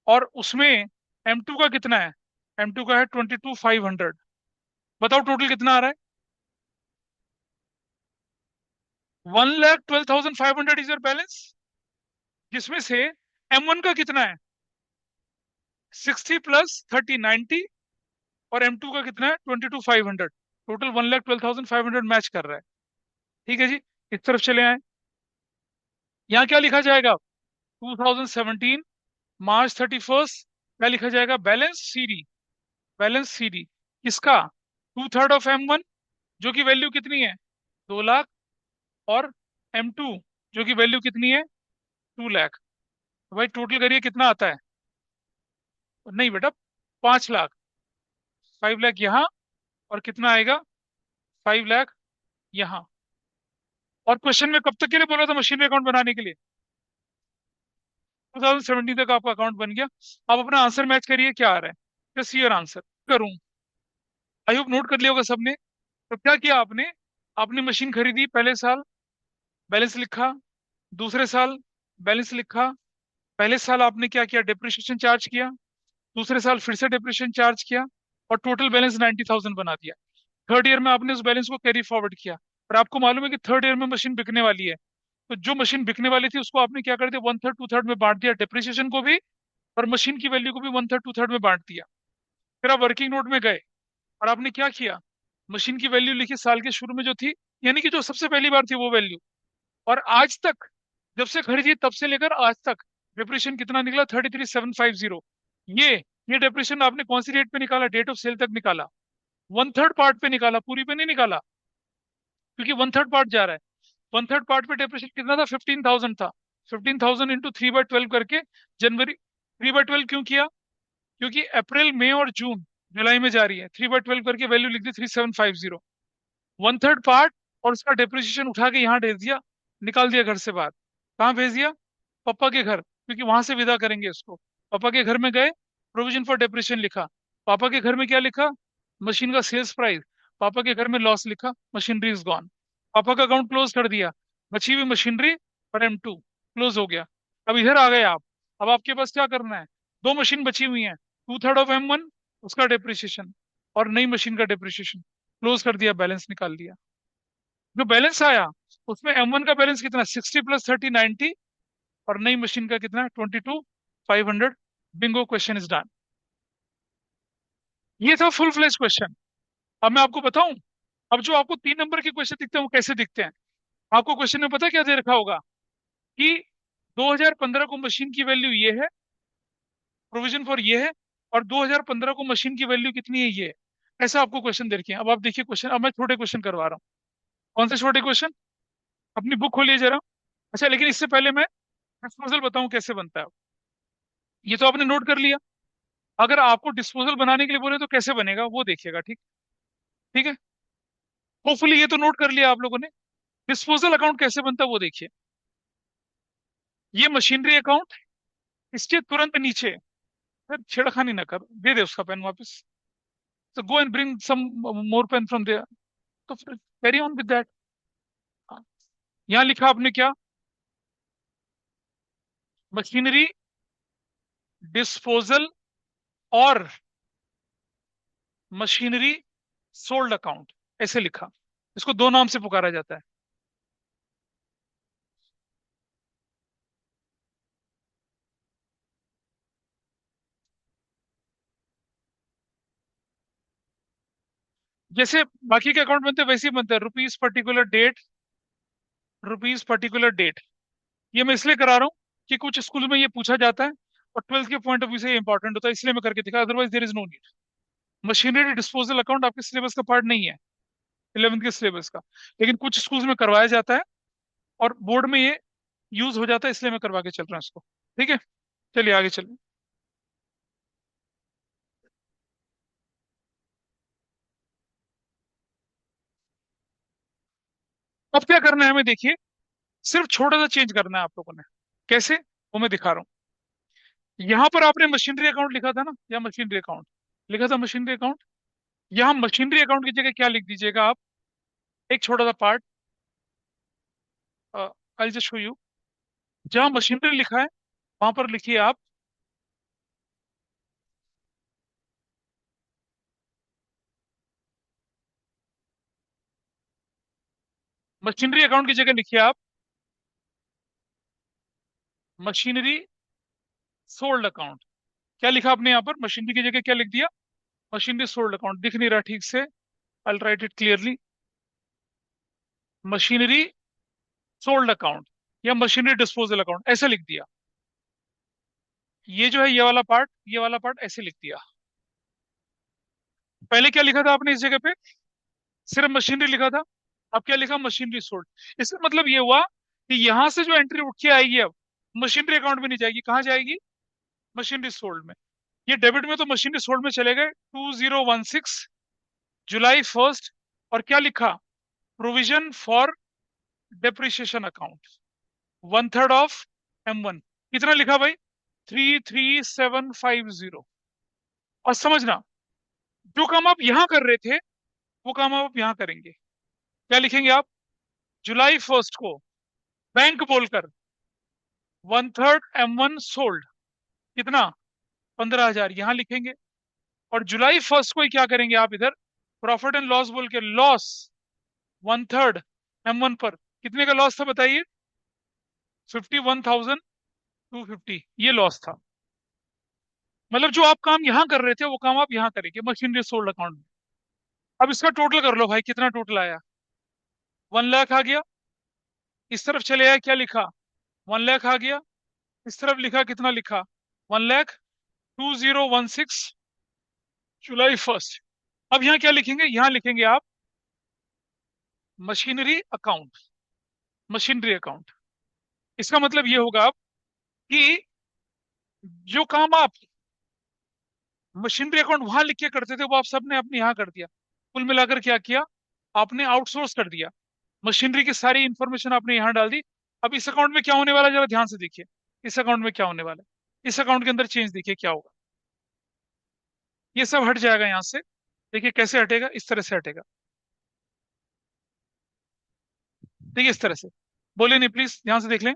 और उसमें M2 का कितना है? M2 का है 22,500। बताओ टोटल कितना आ रहा है? 1,12,500 इज योर बैलेंस। जिसमें से M1 का कितना है? 60 प्लस 30, 90। और M2 का कितना है? 22,500। टोटल 1,12,500 मैच कर रहा है। ठीक है जी, इस तरफ चले आए। यहाँ क्या लिखा जाएगा? 2017 मार्च 31st। क्या लिखा जाएगा? Balance CD। बैलेंस CD किसका? टू थर्ड ऑफ M1, जो की वैल्यू कितनी है? 2 लाख। और M2 जो की वैल्यू कितनी है? 2 लाख। तो भाई टोटल करिए कितना आता है? नहीं बेटा, 5 लाख। 5 लाख यहाँ, और कितना आएगा? 5 लाख यहाँ। और क्वेश्चन में कब तक के लिए बोला था मशीनरी अकाउंट बनाने के लिए? 2017 तक आपका अकाउंट बन गया। आप अपना आंसर मैच करिए, क्या आ रहा है? जस्ट योर आंसर करूं। आई होप नोट कर लिया होगा सबने। तो क्या किया आपने? आपने मशीन खरीदी पहले साल, बैलेंस लिखा। दूसरे साल बैलेंस लिखा। पहले साल आपने क्या किया? डेप्रिसिएशन चार्ज किया। दूसरे साल फिर से डेप्रिसिएशन चार्ज किया। और टोटल बैलेंस 90,000 बना दिया। थर्ड ईयर में आपने उस बैलेंस को कैरी फॉरवर्ड किया। और आपको मालूम है कि थर्ड ईयर में मशीन बिकने वाली है। तो जो मशीन बिकने वाली थी उसको आपने क्या कर दिया? वन थर्ड टू थर्ड में बांट दिया, डेप्रिसिएशन को भी और मशीन की वैल्यू को भी वन थर्ड टू थर्ड में बांट दिया। फिर आप वर्किंग नोट में गए। और आपने क्या किया, मशीन की वैल्यू लिखी साल के शुरू में जो थी, यानी कि जो सबसे पहली बार थी वो वैल्यू, और आज तक जब से खरीदी तब से लेकर आज तक डिप्रेशन कितना निकला, 33,750। ये ये डिप्रेशन आपने कौन सी डेट पे निकाला, डेट ऑफ सेल तक निकाला, वन थर्ड पार्ट पे निकाला, पूरी पे नहीं निकाला, क्योंकि वन थर्ड पार्ट जा रहा है। वन थर्ड पार्ट पे डिप्रेशन कितना था, 15,000 था। 15,000 इंटू 3/12 करके जनवरी, 3/12 क्यों किया, क्योंकि अप्रैल मई और जून जुलाई में जा रही है, 3/12 करके वैल्यू लिख दी 3750। वन थर्ड पार्ट और उसका डेप्रिसिएशन उठा के यहाँ भेज दिया, निकाल दिया घर से बाहर। कहाँ भेज दिया, पापा के घर, क्योंकि वहां से विदा करेंगे इसको। पापा के घर में गए, प्रोविजन फॉर डेप्रिसिएशन लिखा। पापा के घर में क्या लिखा, मशीन का सेल्स प्राइस। पापा के घर में लॉस लिखा, मशीनरी इज गॉन। पापा का अकाउंट क्लोज कर दिया, बची हुई मशीनरी और M2 क्लोज हो गया। अब इधर आ गए आप, अब आपके पास क्या करना है, दो मशीन बची हुई हैं, 2/3 ऑफ M1 उसका डेप्रिसिएशन और नई मशीन का डेप्रिसिएशन, क्लोज कर दिया, बैलेंस निकाल लिया। जो बैलेंस आया उसमें M1 का बैलेंस कितना, 60 + 30 90, और नई मशीन का कितना, 22,500। Bingo, question is done. ये था फुल फ्लेज क्वेश्चन। अब मैं आपको बताऊं, अब जो आपको 3 नंबर के क्वेश्चन दिखते हैं वो कैसे दिखते हैं। आपको क्वेश्चन में पता क्या दे रखा होगा कि 2015 को मशीन की वैल्यू ये है, प्रोविजन फॉर ये है, और 2015 को मशीन की वैल्यू कितनी है ये है। ऐसा आपको क्वेश्चन दे रखे हैं। अब आप देखिए क्वेश्चन, अब मैं छोटे क्वेश्चन करवा रहा हूँ। कौन से छोटे क्वेश्चन, अपनी बुक खोलिए जरा। अच्छा, लेकिन इससे पहले मैं डिस्पोजल बताऊं कैसे बनता है। ये तो आपने नोट कर लिया, अगर आपको डिस्पोजल बनाने के लिए बोले तो कैसे बनेगा वो देखिएगा, ठीक। ठीक है, होपफुली ये तो नोट कर लिया आप लोगों ने। डिस्पोजल अकाउंट कैसे बनता है वो देखिए। ये मशीनरी अकाउंट, इसके तुरंत नीचे, सर छेड़खानी ना कर, दे दे उसका पेन वापस। तो go and bring some more pen from there. तो फिर कैरी ऑन विद दैट। यहाँ लिखा आपने क्या, मशीनरी डिस्पोजल और मशीनरी सोल्ड अकाउंट, ऐसे लिखा। इसको दो नाम से पुकारा जाता है। जैसे बाकी के अकाउंट बनते हैं वैसे ही बनते हैं, rupees particular date, rupees particular date. ये मैं इसलिए करा रहा हूँ कि कुछ स्कूल में ये पूछा जाता है और ट्वेल्थ के पॉइंट ऑफ व्यू से ये इंपॉर्टेंट होता है, इसलिए मैं करके दिखा, otherwise there is no need. Machinery disposal account आपके सिलेबस का पार्ट नहीं है, 11th के सिलेबस का, लेकिन कुछ स्कूल्स में करवाया जाता है और बोर्ड में ये यूज हो जाता है, इसलिए मैं करवा के चल रहा हूँ इसको। ठीक है, चलिए आगे चलिए। अब क्या करना है हमें, देखिए, सिर्फ छोटा सा चेंज करना है आप लोगों ने। कैसे, वो मैं दिखा रहा हूँ। यहाँ पर आपने मशीनरी अकाउंट लिखा था ना, या मशीनरी अकाउंट लिखा था, मशीनरी अकाउंट। यहाँ मशीनरी अकाउंट की जगह क्या लिख दीजिएगा आप, एक छोटा सा part, I just show you. जहाँ मशीनरी लिखा है वहां पर लिखिए आप मशीनरी अकाउंट की जगह लिखिए आप मशीनरी सोल्ड अकाउंट। क्या लिखा आपने यहाँ पर, मशीनरी की जगह क्या लिख दिया, मशीनरी सोल्ड अकाउंट। दिख नहीं रहा ठीक से, I write it clearly, machinery sold account या मशीनरी डिस्पोजल अकाउंट, ऐसे लिख दिया। ये जो है ये वाला पार्ट ऐसे लिख दिया। पहले क्या लिखा था आपने इस जगह पे, सिर्फ मशीनरी लिखा था। अब क्या लिखा, मशीनरी सोल्ड। इसका मतलब ये हुआ कि यहां से जो एंट्री उठ के आएगी अब मशीनरी अकाउंट में नहीं जाएगी, कहाँ जाएगी, मशीनरी सोल्ड में। ये डेबिट में तो मशीनरी सोल्ड में चले गए, 2016 जुलाई 1। और क्या लिखा, provision for depreciation account, one third of M1। कितना लिखा भाई, 33,750। और समझना, जो काम आप यहां कर रहे थे वो काम आप यहां करेंगे। क्या लिखेंगे आप, जुलाई 1 को बैंक बोलकर वन थर्ड M1 सोल्ड, कितना, 15,000 यहां लिखेंगे। और जुलाई 1 को ही क्या करेंगे आप इधर, प्रॉफिट एंड लॉस बोल के लॉस, वन थर्ड M1 पर कितने का लॉस था बताइए, 51,250, ये लॉस था। मतलब जो आप काम यहां कर रहे थे वो काम आप यहां करेंगे, मशीनरी सोल्ड अकाउंट में। अब इसका टोटल कर लो भाई, कितना टोटल आया? 1 लाख आ गया। इस तरफ चले आए, क्या लिखा? 1 लाख आ गया। इस तरफ लिखा, कितना लिखा? 1 लाख 2016 जुलाई 1। अब यहाँ क्या लिखेंगे? यहाँ लिखेंगे आप मशीनरी अकाउंट। मशीनरी अकाउंट, इसका मतलब ये होगा आप कि जो काम आप मशीनरी अकाउंट वहां लिख के करते थे, वो आप सबने अपने यहाँ कर दिया। कुल मिलाकर क्या किया? आपने आउटसोर्स कर दिया। मशीनरी की सारी इंफॉर्मेशन आपने यहाँ डाल दी। अब इस अकाउंट में क्या होने वाला है, जरा ध्यान से देखिए। इस अकाउंट में क्या होने वाला है? इस अकाउंट के अंदर चेंज देखिए क्या होगा। ये सब हट जाएगा यहाँ से। देखिए कैसे हटेगा, इस तरह से हटेगा। देखिए इस तरह से। बोले नहीं, प्लीज ध्यान से देख लें।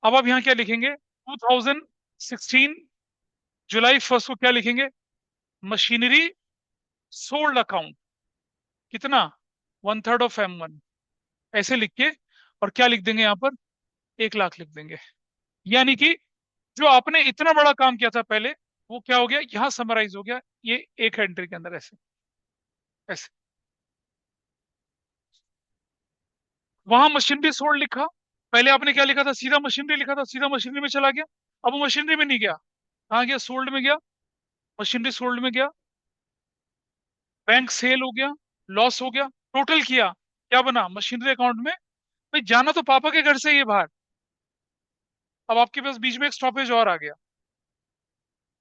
अब आप यहाँ क्या लिखेंगे? 2016 जुलाई 1 को क्या लिखेंगे? Machinery sold account. कितना? 1/3 ऑफ M1, ऐसे लिख के। और क्या लिख देंगे यहाँ पर? 1 लाख लिख देंगे। यानी कि जो आपने इतना बड़ा काम किया था पहले, वो क्या हो गया, यहाँ समराइज हो गया। ये एक एंट्री के अंदर ऐसे। ऐसे वहां मशीनरी सोल्ड लिखा। पहले आपने क्या लिखा था? सीधा मशीनरी लिखा था, सीधा मशीनरी में चला गया। अब वो मशीनरी में नहीं गया, कहाँ गया? सोल्ड में गया। मशीनरी सोल्ड में गया। बैंक सेल हो गया। लॉस हो गया। टोटल किया, क्या बना मशीनरी अकाउंट में? भाई जाना तो पापा के घर से ही है बाहर। अब आपके पास बीच में एक स्टॉपेज और आ गया।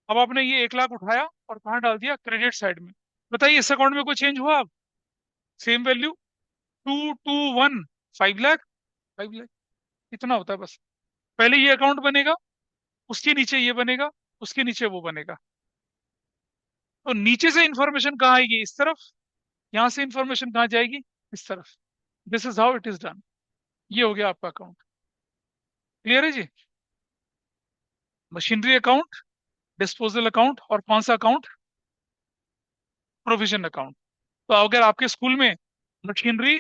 अब आपने ये 1 लाख उठाया और कहाँ डाल दिया? क्रेडिट साइड में। बताइए इस अकाउंट में कोई चेंज हुआ? अब सेम वैल्यू। 221, 5 लाख। 5 लाख इतना होता है बस। पहले ये अकाउंट बनेगा, उसके नीचे ये बनेगा, उसके नीचे वो बनेगा। तो नीचे से इंफॉर्मेशन कहाँ आएगी? इस तरफ। यहाँ से इंफॉर्मेशन कहाँ जाएगी? इस तरफ। This is how it is done. ये हो गया आपका अकाउंट। क्लियर है जी? मशीनरी अकाउंट, डिस्पोजल अकाउंट, और कौन सा अकाउंट? Provision account. तो अगर आपके स्कूल में मशीनरी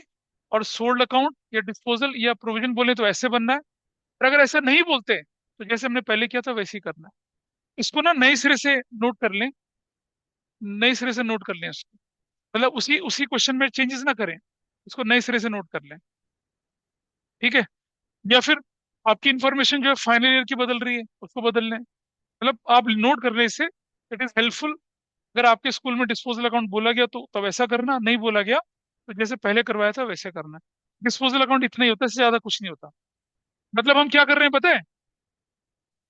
और सोल्ड अकाउंट या डिस्पोजल या प्रोविजन बोले तो ऐसे बनना है। और अगर ऐसा नहीं बोलते तो जैसे हमने पहले किया था वैसे ही करना है। इसको ना नए सिरे से नोट कर लें। नए सिरे से नोट कर लें इसको। मतलब उसी उसी क्वेश्चन में चेंजेस ना करें। इसको नए सिरे से नोट कर लें। ठीक है? या फिर आपकी इंफॉर्मेशन जो है फाइनल ईयर की बदल रही है, उसको बदल लें। मतलब आप नोट करने से इट इज हेल्पफुल। अगर आपके स्कूल में डिस्पोजल अकाउंट बोला गया तो तब ऐसा करना, नहीं बोला गया तो जैसे पहले करवाया था वैसे करना। डिस्पोजल अकाउंट इतना ही होता है, इससे ज्यादा कुछ नहीं होता। मतलब हम क्या कर रहे हैं पता है?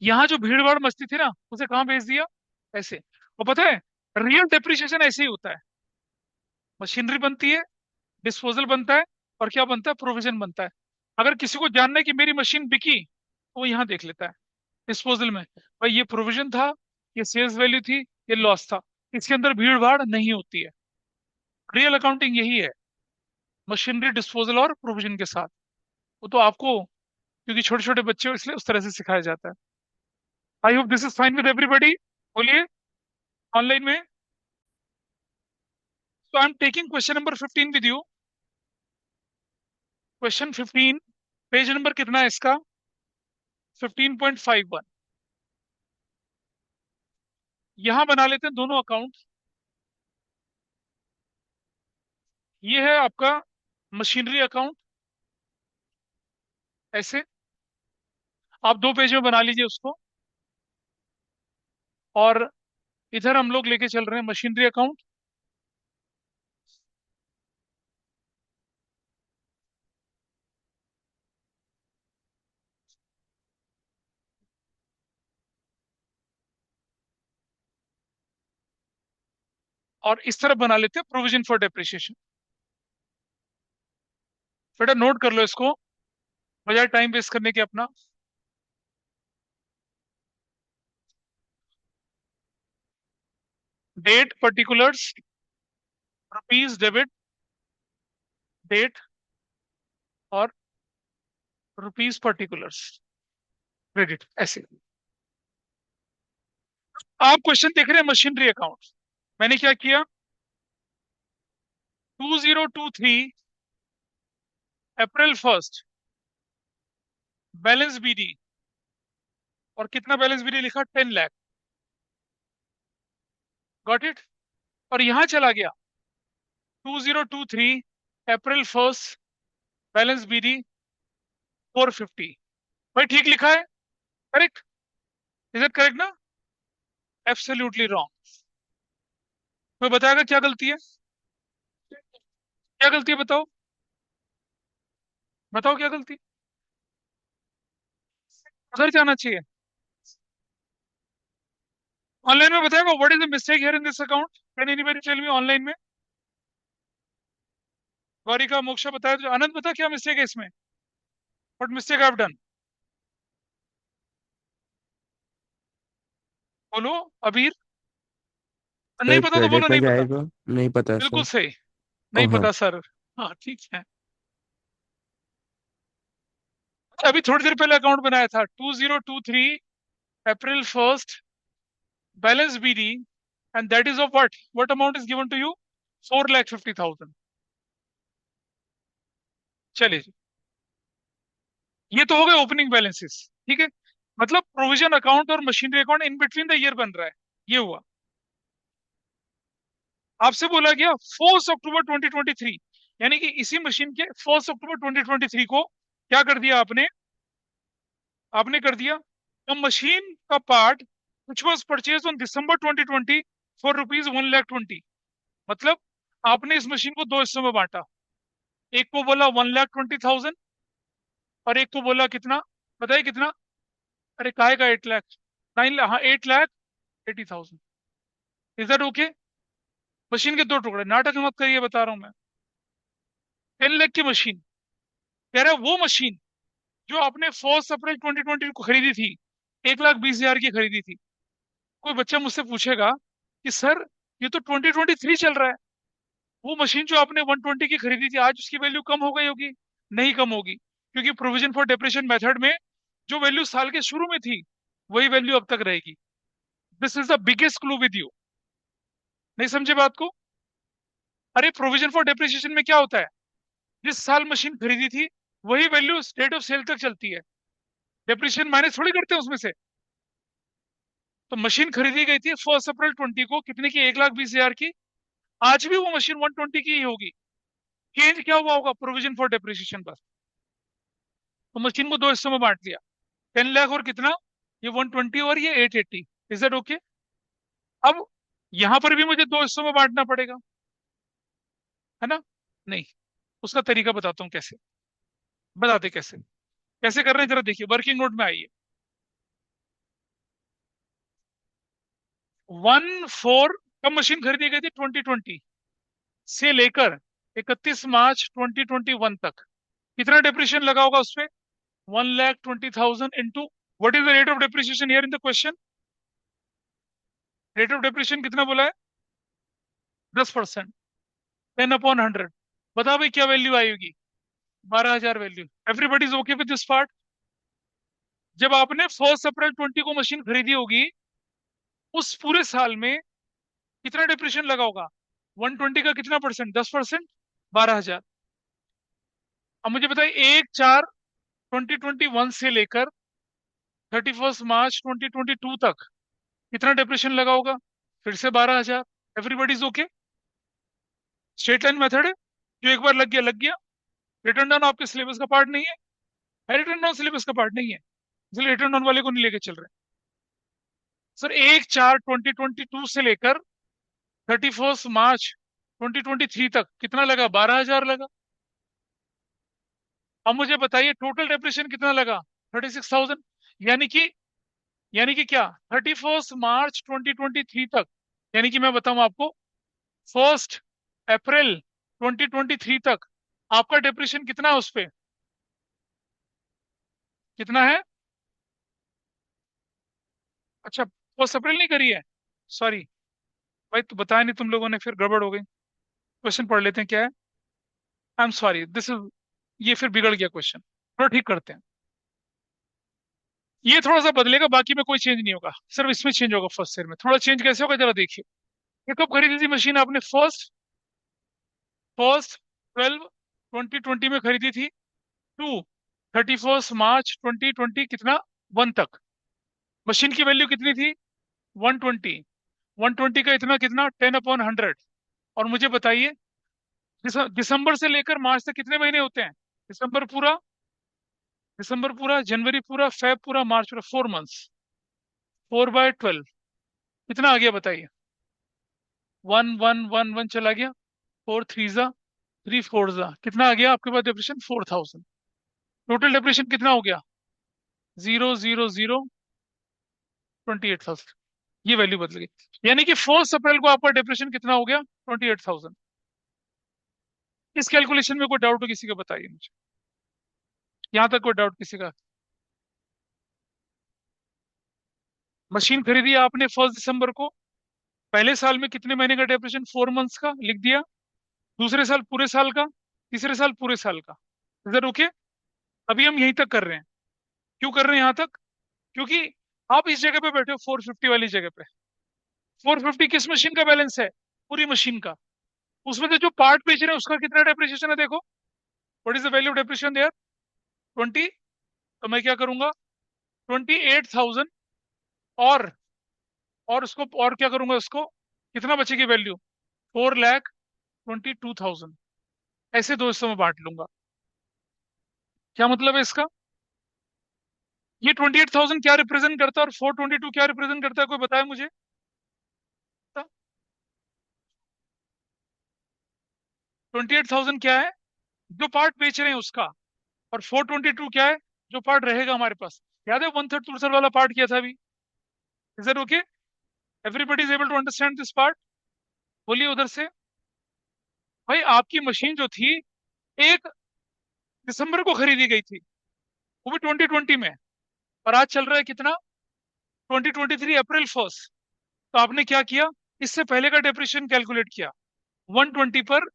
यहाँ जो भीड़ भाड़ मस्ती थी ना, उसे कहाँ भेज दिया? ऐसे। और पता है, रियल डेप्रिसिएशन ऐसे ही होता है। मशीनरी बनती है, डिस्पोजल बनता है, और क्या बनता है? प्रोविजन बनता है। अगर किसी को जानना है कि मेरी मशीन बिकी, तो वो यहाँ देख लेता है डिस्पोजल में। भाई ये प्रोविजन था, ये सेल्स वैल्यू थी, ये लॉस था। इसके अंदर भीड़ भाड़ नहीं होती है। रियल अकाउंटिंग यही है, मशीनरी डिस्पोजल और प्रोविजन के साथ। वो तो आपको, क्योंकि छोटे छोटे बच्चे हो इसलिए उस तरह से सिखाया जाता है। I hope this is fine with everybody. बोलिए ऑनलाइन में। So I am taking question number 15 with you. Question 15, page number कितना है इसका? 15.51। यहां बना लेते हैं दोनों अकाउंट। ये है आपका मशीनरी अकाउंट, ऐसे। आप 2 पेज में बना लीजिए उसको। और इधर हम लोग लेके चल रहे हैं मशीनरी अकाउंट। और इस तरफ बना लेते हैं प्रोविजन फॉर डेप्रिसिएशन। बेटा नोट कर लो इसको, बजाय टाइम वेस्ट करने के अपना। Date particulars, rupees debit, date, और रुपीज पर्टिकुलर्स क्रेडिट, ऐसे। आप क्वेश्चन देख रहे हैं मशीनरी अकाउंट। मैंने क्या किया? 2023 अप्रैल 1 बैलेंस बीडी। और कितना बैलेंस बीडी लिखा? 10 लाख। Got it. और यहां चला गया 2023 अप्रैल 1 बैलेंस बीडी 450। भाई ठीक लिखा है? करेक्ट? इज इट करेक्ट ना? Absolutely wrong. कोई बताएगा क्या गलती है? क्या गलती है बताओ? बताओ क्या गलती? उधर जाना चाहिए। ऑनलाइन में बताएगा what is the mistake here in this account? Can anybody tell me online में? गौरी का मोक्षा बताया तो आनंद बता क्या मिस्टेक है इसमें? What mistake I have done? बोलो। अबीर। नहीं सर पता तो बोलो क्रेडिट में नहीं पता। जाएगा। नहीं पता बिल्कुल सर। सही। ओ नहीं हाँ। पता सर। हाँ ठीक है। अभी थोड़ी देर पहले अकाउंट बनाया था 2023 April 1 balance BD and that is of what amount is given to you? 4,50,000। चलिए जी। ये तो हो गए ओपनिंग बैलेंसेस। ठीक है। मतलब प्रोविजन अकाउंट और machinery account in between the year बन रहा है। ये हुआ। आपसे बोला गया 1 अक्टूबर 2023, यानी कि इसी मशीन के 1 अक्टूबर 2023 को क्या कर दिया आपने? आपने कर दिया मशीन का part which was purchase on December 2020 for ₹1,20,000। मतलब आपने इस मशीन को दो हिस्सों में बांटा। एक को बोला 1,20,000 और एक को बोला कितना? बताइए कितना? अरे काहे का 8 लाख? 9 लाख, हाँ 8,80,000। Is that okay? मशीन के दो टुकड़े, नाटक मत करिए, बता रहा हूं मैं। 10 लाख की मशीन। कह रहा है वो मशीन जो आपने 1 अप्रैल 2020 को खरीदी थी, 1,20,000 की खरीदी थी। कोई बच्चा मुझसे पूछेगा कि सर ये तो 2023 चल रहा है, वो मशीन जो आपने 120 की खरीदी थी आज उसकी वैल्यू कम हो गई होगी। नहीं कम होगी, क्योंकि प्रोविजन फॉर डेप्रिसिएशन मेथड में जो वैल्यू साल के शुरू में थी वही वैल्यू अब तक रहेगी। This is the biggest clue with you. नहीं समझे बात को? अरे प्रोविजन फॉर डेप्रिसिएशन में क्या होता है? जिस साल मशीन खरीदी थी वही वैल्यू डेट ऑफ सेल तक चलती है। डेप्रिसिएशन माइनस थोड़ी करते हैं उसमें से। तो मशीन खरीदी गई थी 1 अप्रैल 20 को कितने की? 1,20,000 की। आज भी वो मशीन 120 की ही होगी। चेंज क्या हुआ होगा? प्रोविजन फॉर डेप्रिसिएशन बस। तो मशीन को दो हिस्सों में बांट दिया। 10 लाख और कितना? ये 120 और ये 880। Is that okay? अब यहां पर भी मुझे दो हिस्सों में बांटना पड़ेगा, है ना? नहीं। उसका तरीका बताता हूँ कैसे। बताते कैसे। कैसे कर रहे हैं जरा देखिए, वर्किंग नोट में आइए। 1/4 कब मशीन खरीदी गई थी? 2020 से लेकर 31 मार्च 2021 तक कितना डिप्रिशिएशन लगा होगा उस पे? 1,20,000 into what is the rate of depreciation here in the question? Rate of depreciation कितना बोला है? 10%। 10/100। बता भाई क्या वैल्यू आएगी? 12,000 value. Everybody is okay with this part? जब आपने 1 अप्रैल 20 को मशीन खरीदी होगी, उस पूरे साल में कितना डिप्रिशिएशन लगा होगा? 120 का कितना परसेंट? 10%। 12,000। अब मुझे बताइए 1/4/2021 से लेकर 31 मार्च 2022 तक कितना डिप्रेशन लगा होगा? फिर से 12,000। Everybody is okay? Straight line method है, जो एक बार लग गया लग गया। रिटर्न डाउन आपके सिलेबस का पार्ट नहीं है, रिटर्न डाउन सिलेबस का पार्ट नहीं है, इसलिए रिटर्न डाउन वाले को नहीं लेके चल रहे। सर 1/4/2022 से लेकर 31 मार्च 2023 तक कितना लगा? 12,000 लगा। अब मुझे बताइए टोटल डिप्रेशन कितना लगा? 36,000। यानी कि यानी कि क्या? 31 मार्च 2023 तक, यानी कि मैं बताऊं आपको 1 अप्रैल 2023 तक आपका डिप्रेशन कितना है उस पे? कितना है? अच्छा 1 अप्रैल नहीं करी है? सॉरी भाई, तो बताया नहीं तुम लोगों ने, फिर गड़बड़ हो गई। क्वेश्चन पढ़ लेते हैं क्या है। I am sorry, this is, ये फिर बिगड़ गया क्वेश्चन। थोड़ा ठीक करते हैं। ये थोड़ा सा बदलेगा, बाकी में कोई चेंज नहीं होगा, सिर्फ इसमें चेंज होगा। फर्स्ट ईयर में थोड़ा चेंज कैसे होगा जरा देखिए। ये कब खरीदी थी मशीन आपने? फर्स्ट फर्स्ट 12/2020 में खरीदी थी टू 31 मार्च 2020 कितना? 1 तक। मशीन की वैल्यू कितनी थी? 120। 120 का इतना कितना 10/100। और मुझे बताइए दिसंबर से लेकर मार्च तक कितने महीने होते हैं? दिसंबर पूरा, दिसंबर पूरा, जनवरी पूरा, फेब पूरा, मार्च पूरा, 4 मंथ्स। 4/12 कितना आ गया बताइए? 1 1 1 1 चला गया। 4 3 3 4 कितना आ गया आपके पास डिप्रेशन? 4000। टोटल डिप्रेशन कितना हो गया? 0 0 0 28,000। ये वैल्यू बदल गई। यानी कि 1 अप्रैल को आपका डिप्रेशन कितना हो गया? 28,000। इस कैलकुलेशन में कोई डाउट हो किसी का? बताइए मुझे, यहां तक कोई डाउट किसी का? मशीन खरीदी आपने 1 दिसंबर को, पहले साल में कितने महीने का डिप्रेशन? 4 मंथ्स का लिख दिया। दूसरे साल पूरे साल का, तीसरे साल पूरे साल का। इधर ओके? अभी हम यहीं तक कर रहे हैं। क्यों कर रहे हैं यहां तक? क्योंकि आप इस जगह पे बैठे हो 450 वाली जगह पे। 450 किस मशीन का बैलेंस है? पूरी मशीन का। उसमें से जो पार्ट बेच रहे हैं उसका कितना डेप्रिसिएशन है देखो। What is the value of depreciation there? 20। तो मैं क्या करूंगा? 28,000। और उसको और क्या करूंगा? उसको कितना बचेगी वैल्यू? 4,22,000। ऐसे दो हिस्सों में बांट लूंगा। क्या मतलब है इसका? ये 28,000 क्या रिप्रेजेंट करता है और 422 क्या रिप्रेजेंट करता है? कोई बताए मुझे? 28,000 क्या है? जो पार्ट बेच रहे हैं उसका। और 422 क्या है? जो पार्ट रहेगा हमारे पास। याद है 1/3 टूसर वाला पार्ट किया था अभी? Is that okay? Everybody is able to understand this part? बोलिए उधर से। भाई आपकी मशीन जो थी 1 दिसंबर को खरीदी गई थी, वो भी 2020 में। और आज चल रहा है कितना? 2023 अप्रैल 1। तो आपने क्या किया? इससे पहले का डेप्रिसिएशन कैलकुलेट किया 120 पर।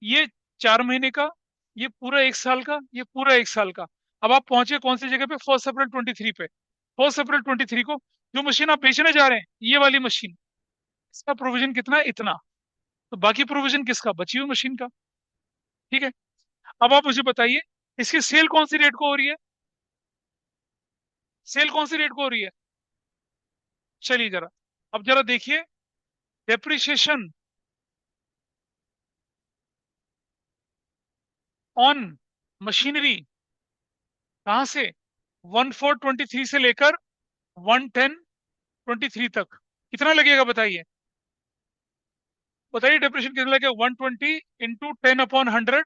ये 4 महीने का, ये पूरा 1 साल का, ये पूरा 1 साल का। अब आप पहुंचे कौन सी जगह पे? 1 अप्रैल 23 पे। 1 अप्रैल 23 को जो मशीन आप बेचने जा रहे हैं, ये वाली मशीन, इसका प्रोविजन कितना है? इतना। तो बाकी प्रोविजन किसका? बची हुई मशीन का। ठीक है। अब आप मुझे बताइए इसकी सेल कौन सी रेट को हो रही है? सेल कौन सी रेट को हो रही है? चलिए जरा, अब जरा देखिए डेप्रिसिएशन ऑन मशीनरी कहां से? 1/4/23 से लेकर 1/10/23 तक कितना लगेगा बताइए? बताइए डेप्रिसिएशन कितना लगेगा? 120 इंटू 10/100।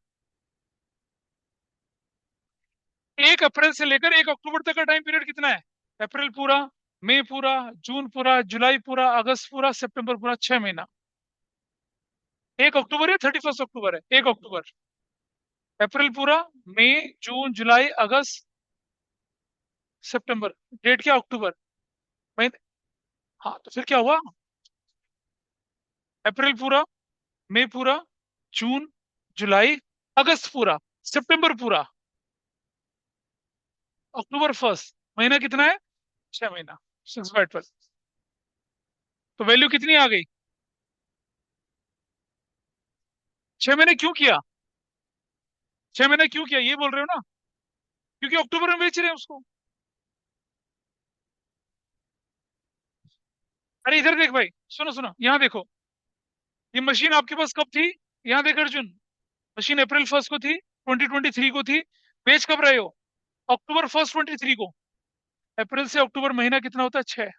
1 अप्रैल से लेकर 1 अक्टूबर तक का टाइम पीरियड कितना है? अप्रैल पूरा, मई पूरा, जून पूरा, जुलाई पूरा, अगस्त पूरा, सितंबर पूरा, 6 महीना। 1 अक्टूबर है, 31 अक्टूबर है? 1 अक्टूबर। अप्रैल पूरा, मई, जून, जुलाई, अगस्त, सितंबर। डेट क्या? अक्टूबर। महीने। हाँ तो फिर क्या हुआ? अप्रैल पूरा, मई पूरा, जून, जुलाई, अगस्त पूरा, सितंबर पूरा, अक्टूबर 1। महीना कितना है? 6 महीना। 6/12। तो वैल्यू कितनी आ गई? 6 महीने क्यों किया? 6 महीने क्यों किया ये बोल रहे हो ना? क्योंकि अक्टूबर में बेच रहे हैं उसको। अरे इधर देख भाई, सुनो सुनो, यहाँ देखो। ये मशीन आपके पास कब थी? यहाँ देख अर्जुन, मशीन अप्रैल 1 को थी, 2023 को थी। बेच कब रहे हो? अक्टूबर 1 23 को। अप्रैल से अक्टूबर महीना कितना होता है? 6।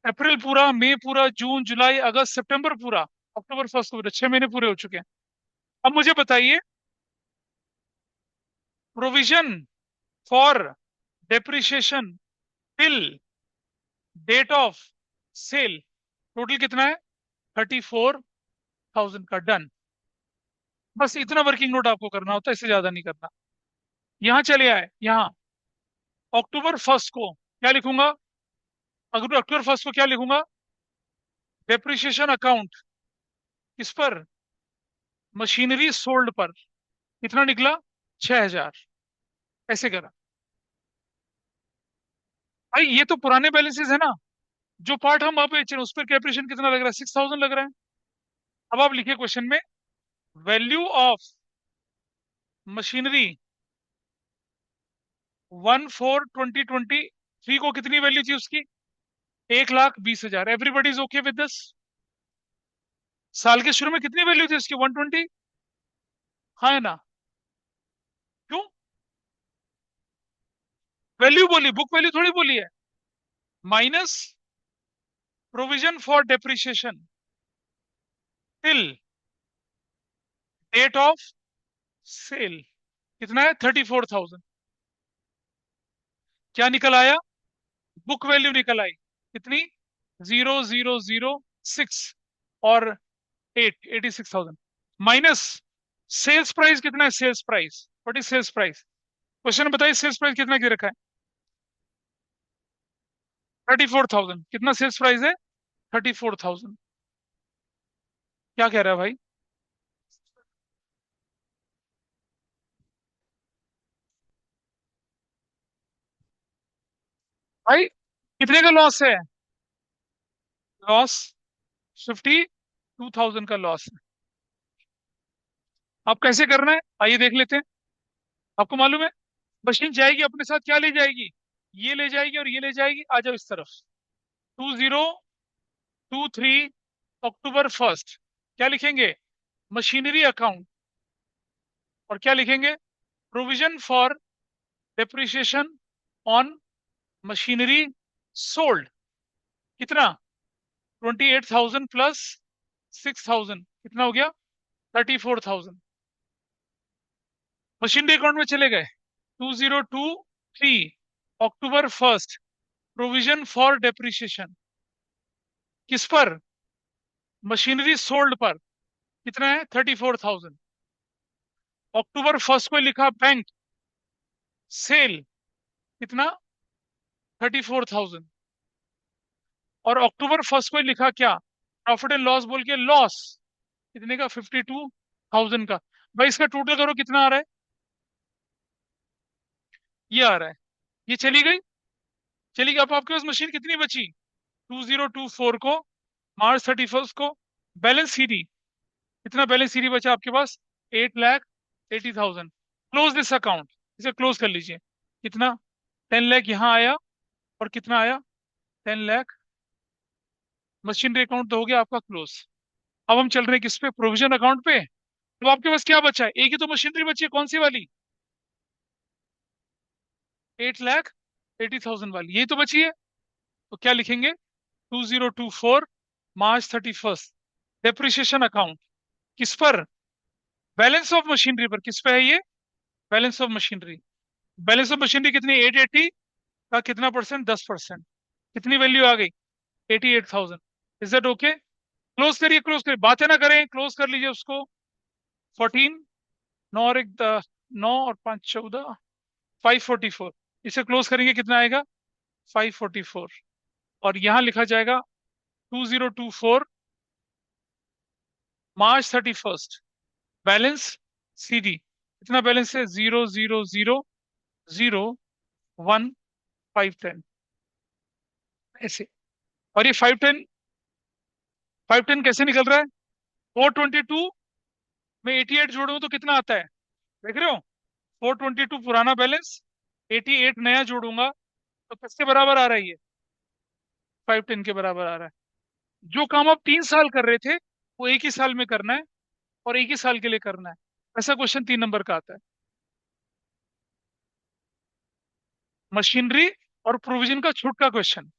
अप्रैल पूरा, मई पूरा, जून, जुलाई, अगस्त, सितंबर पूरा, अक्टूबर 1 को पूरा, 6 महीने पूरे हो चुके हैं। अब मुझे बताइए provision for depreciation till date of sale total कितना है? 34,000 का। डन। बस इतना वर्किंग नोट आपको करना होता है, इससे ज्यादा नहीं करना। यहां चले आए, यहाँ अक्टूबर 1 को क्या लिखूंगा? अगर अक्टूबर 1 को क्या लिखूंगा? डेप्रिसिएशन अकाउंट किस पर? मशीनरी सोल्ड पर। कितना निकला? 6,000। ऐसे करा। भाई ये तो पुराने बैलेंसेस है ना। जो पार्ट हम आप बेच रहे हैं उस पर कैप्रेशन कितना लग रहा है? 6,000 लग रहा है। अब आप लिखिए क्वेश्चन में, वैल्यू ऑफ मशीनरी 1/4/2023 को कितनी वैल्यू थी उसकी? 1,20,000। Everybody is okay with this? साल के शुरू में कितनी वैल्यू थी इसकी? 120। हाँ है ना? क्यों? वैल्यू बोली, बुक वैल्यू थोड़ी बोली है। Minus provision for depreciation till date of sale. कितना है? 34,000। क्या निकल आया? बुक वैल्यू निकल आई कितनी? 0,006 और 86,000 माइनस सेल्स प्राइस। कितना है sales price? What is sales price? Question में बताइए सेल्स प्राइस कितना दे रखा है? 34,000। कितना सेल्स प्राइस है? 34,000। क्या कह रहा है भाई? भाई कितने का लॉस है? लॉस 52,000 का लॉस है। अब कैसे करना है आइए देख लेते हैं। आपको मालूम है मशीन जाएगी अपने साथ क्या ले जाएगी? ये ले जाएगी और ये ले जाएगी। आ जाओ इस तरफ। 2023 अक्टूबर 1 क्या लिखेंगे? Machinery account. और क्या लिखेंगे? Provision for depreciation on machinery sold. कितना? 28,000 प्लस 6,000 कितना हो गया? 34,000। मशीनरी अकाउंट में चले गए। 2023 अक्टूबर 1 प्रोविजन फॉर डेप्रिसिएशन किस पर? मशीनरी सोल्ड पर। कितना है? 34,000। अक्टूबर 1 को लिखा बैंक सेल। कितना? 34,000। और अक्टूबर 1 को लिखा क्या? प्रॉफिट एंड लॉस बोल के लॉस। कितने का? 52,000 का। भाई इसका टोटल करो कितना आ रहा है? ये आ रहा है। ये चली गई। चली गई। अब आपके पास मशीन कितनी बची? 2024 को मार्च 31 को बैलेंस सीडी। कितना बैलेंस सीडी बचा आपके पास? 8,80,000। Close this account. इसे क्लोज कर लीजिए। कितना? 10 लाख यहाँ आया और कितना आया? 10 लाख। मशीनरी अकाउंट तो हो गया आपका क्लोज। अब हम चल रहे हैं किस पे? प्रोविजन अकाउंट पे। तो आपके पास क्या बचा है? एक ही तो मशीनरी बची है। कौन सी वाली? 8,80,000 वाली यही तो बची है। तो क्या लिखेंगे? 2024 मार्च 31 डेप्रिसिएशन अकाउंट किस पर? बैलेंस ऑफ मशीनरी पर। किस पे है ये? Balance of machinery. Balance of machinery कितनी? 880 का कितना परसेंट? 10%। कितनी वैल्यू आ गई? 88,000। Is that okay? क्लोज करिए। क्लोज करिए, बातें ना करें। क्लोज कर लीजिए उसको। 14 9 और 9 और 5 14 544। इसे क्लोज करेंगे कितना आएगा? 544। और यहां लिखा जाएगा 2024 मार्च 31 बैलेंस सीडी। कितना बैलेंस है? 0,0,0,0,1,510 ऐसे। और ये 510 510 कैसे निकल रहा है? 422 में 88 जोड़ूं तो कितना आता है? देख रहे हो? 422 पुराना बैलेंस, 88 नया जोड़ूंगा तो किसके बराबर आ रहा है ये? 510 के बराबर आ रहा है। जो काम आप 3 साल कर रहे थे वो एक ही साल में करना है और एक ही साल के लिए करना है। ऐसा क्वेश्चन 3 नंबर का आता है। मशीनरी और प्रोविजन का छूट का क्वेश्चन।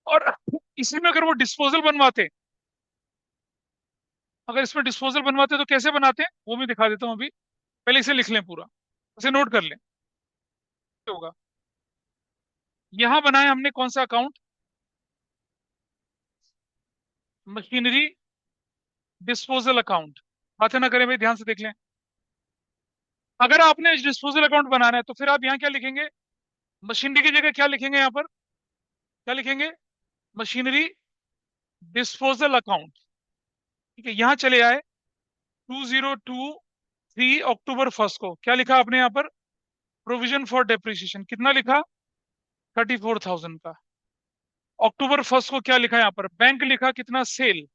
और इसी में अगर वो डिस्पोजल बनवाते, अगर इसमें डिस्पोजल बनवाते तो कैसे बनाते हैं वो मैं दिखा देता हूं अभी। पहले इसे लिख लें पूरा, इसे नोट कर लें। क्या होगा? यहां बनाया हमने कौन सा अकाउंट? Machinery disposal account. बातें ना करें भाई, ध्यान से देख लें। अगर आपने डिस्पोजल अकाउंट बनाना है तो फिर आप यहाँ क्या लिखेंगे? मशीनरी की जगह क्या लिखेंगे? यहाँ पर क्या लिखेंगे? Machinery disposal account. ठीक है, यहां चले आए। 2023 अक्टूबर 1 को क्या लिखा आपने यहाँ पर? Provision for depreciation. कितना लिखा? 34,000 का। अक्टूबर 1 को क्या लिखा यहाँ पर? बैंक लिखा। कितना? Sale.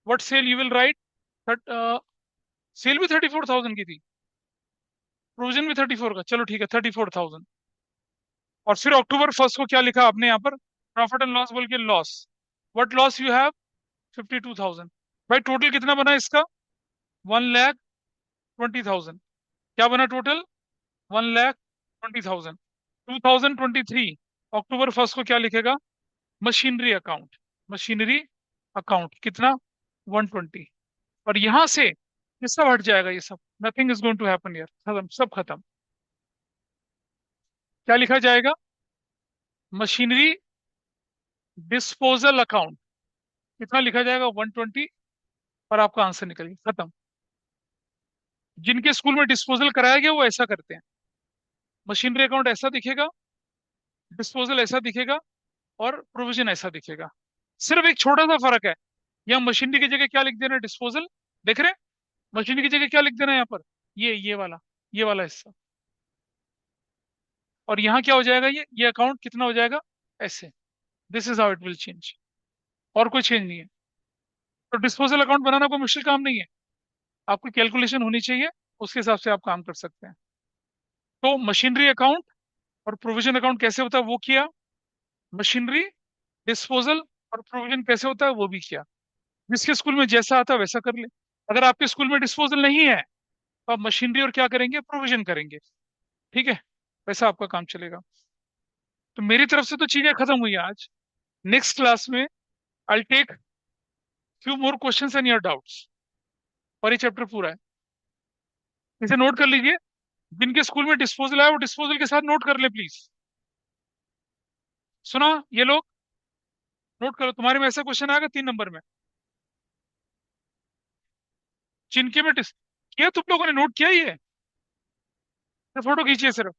What sale you will write? Sale भी 34,000 की थी, प्रोविजन भी 34 का। चलो ठीक है, 34,000। और फिर अक्टूबर फर्स्ट को क्या लिखा आपने यहाँ पर, प्रॉफिट एंड लॉस बोल के loss, what loss you have, 52,000। भाई टोटल कितना बना इसका, 1,20,000। क्या बना टोटल, 1,20,000। 2023 अक्टूबर फर्स्ट को क्या लिखेगा, मशीनरी अकाउंट, मशीनरी अकाउंट कितना, 120। और यहां से ये सब हट जाएगा, ये सब nothing is going to happen यार, खत्म, सब खत्म। क्या लिखा जाएगा, मशीनरी डिस्पोजल अकाउंट, कितना लिखा जाएगा, 120। और आपका आंसर निकल गया, खत्म। जिनके स्कूल में डिस्पोजल कराया गया वो ऐसा करते हैं, मशीनरी अकाउंट ऐसा दिखेगा, डिस्पोजल ऐसा दिखेगा, और प्रोविजन ऐसा दिखेगा। सिर्फ एक छोटा सा फर्क है, यहाँ मशीनरी की जगह क्या लिख देना, डिस्पोजल, देख रहे हैं, मशीनरी की जगह क्या लिख देना यहाँ पर, ये वाला हिस्सा। और यहाँ क्या हो जाएगा, ये अकाउंट कितना हो जाएगा, ऐसे। This is how it will change, और कोई चेंज नहीं है। तो डिस्पोजल अकाउंट बनाना कोई मुश्किल काम नहीं है, आपकी कैलकुलेशन होनी चाहिए, उसके हिसाब से आप काम कर सकते हैं। तो मशीनरी अकाउंट और प्रोविजन अकाउंट कैसे होता है वो किया, मशीनरी, डिस्पोजल और प्रोविजन कैसे होता है वो भी किया। जिसके स्कूल में जैसा आता है वैसा कर ले। अगर आपके स्कूल में डिस्पोजल नहीं है तो आप मशीनरी और क्या करेंगे, प्रोविजन करेंगे, ठीक है, वैसा आपका काम चलेगा। तो मेरी तरफ से तो चीजें खत्म हुई आज। नेक्स्ट क्लास में I take few more questions and your doubts, और ये चैप्टर पूरा है, इसे नोट कर लीजिए। जिनके स्कूल में डिस्पोजल है वो डिस्पोजल के साथ नोट कर ले प्लीज। सुना, ये लोग नोट करो, तुम्हारे में ऐसा क्वेश्चन आएगा 3 नंबर में। जिनके में किया तुम लोगों ने, नोट किया ही है, फोटो खींचिए सिर्फ।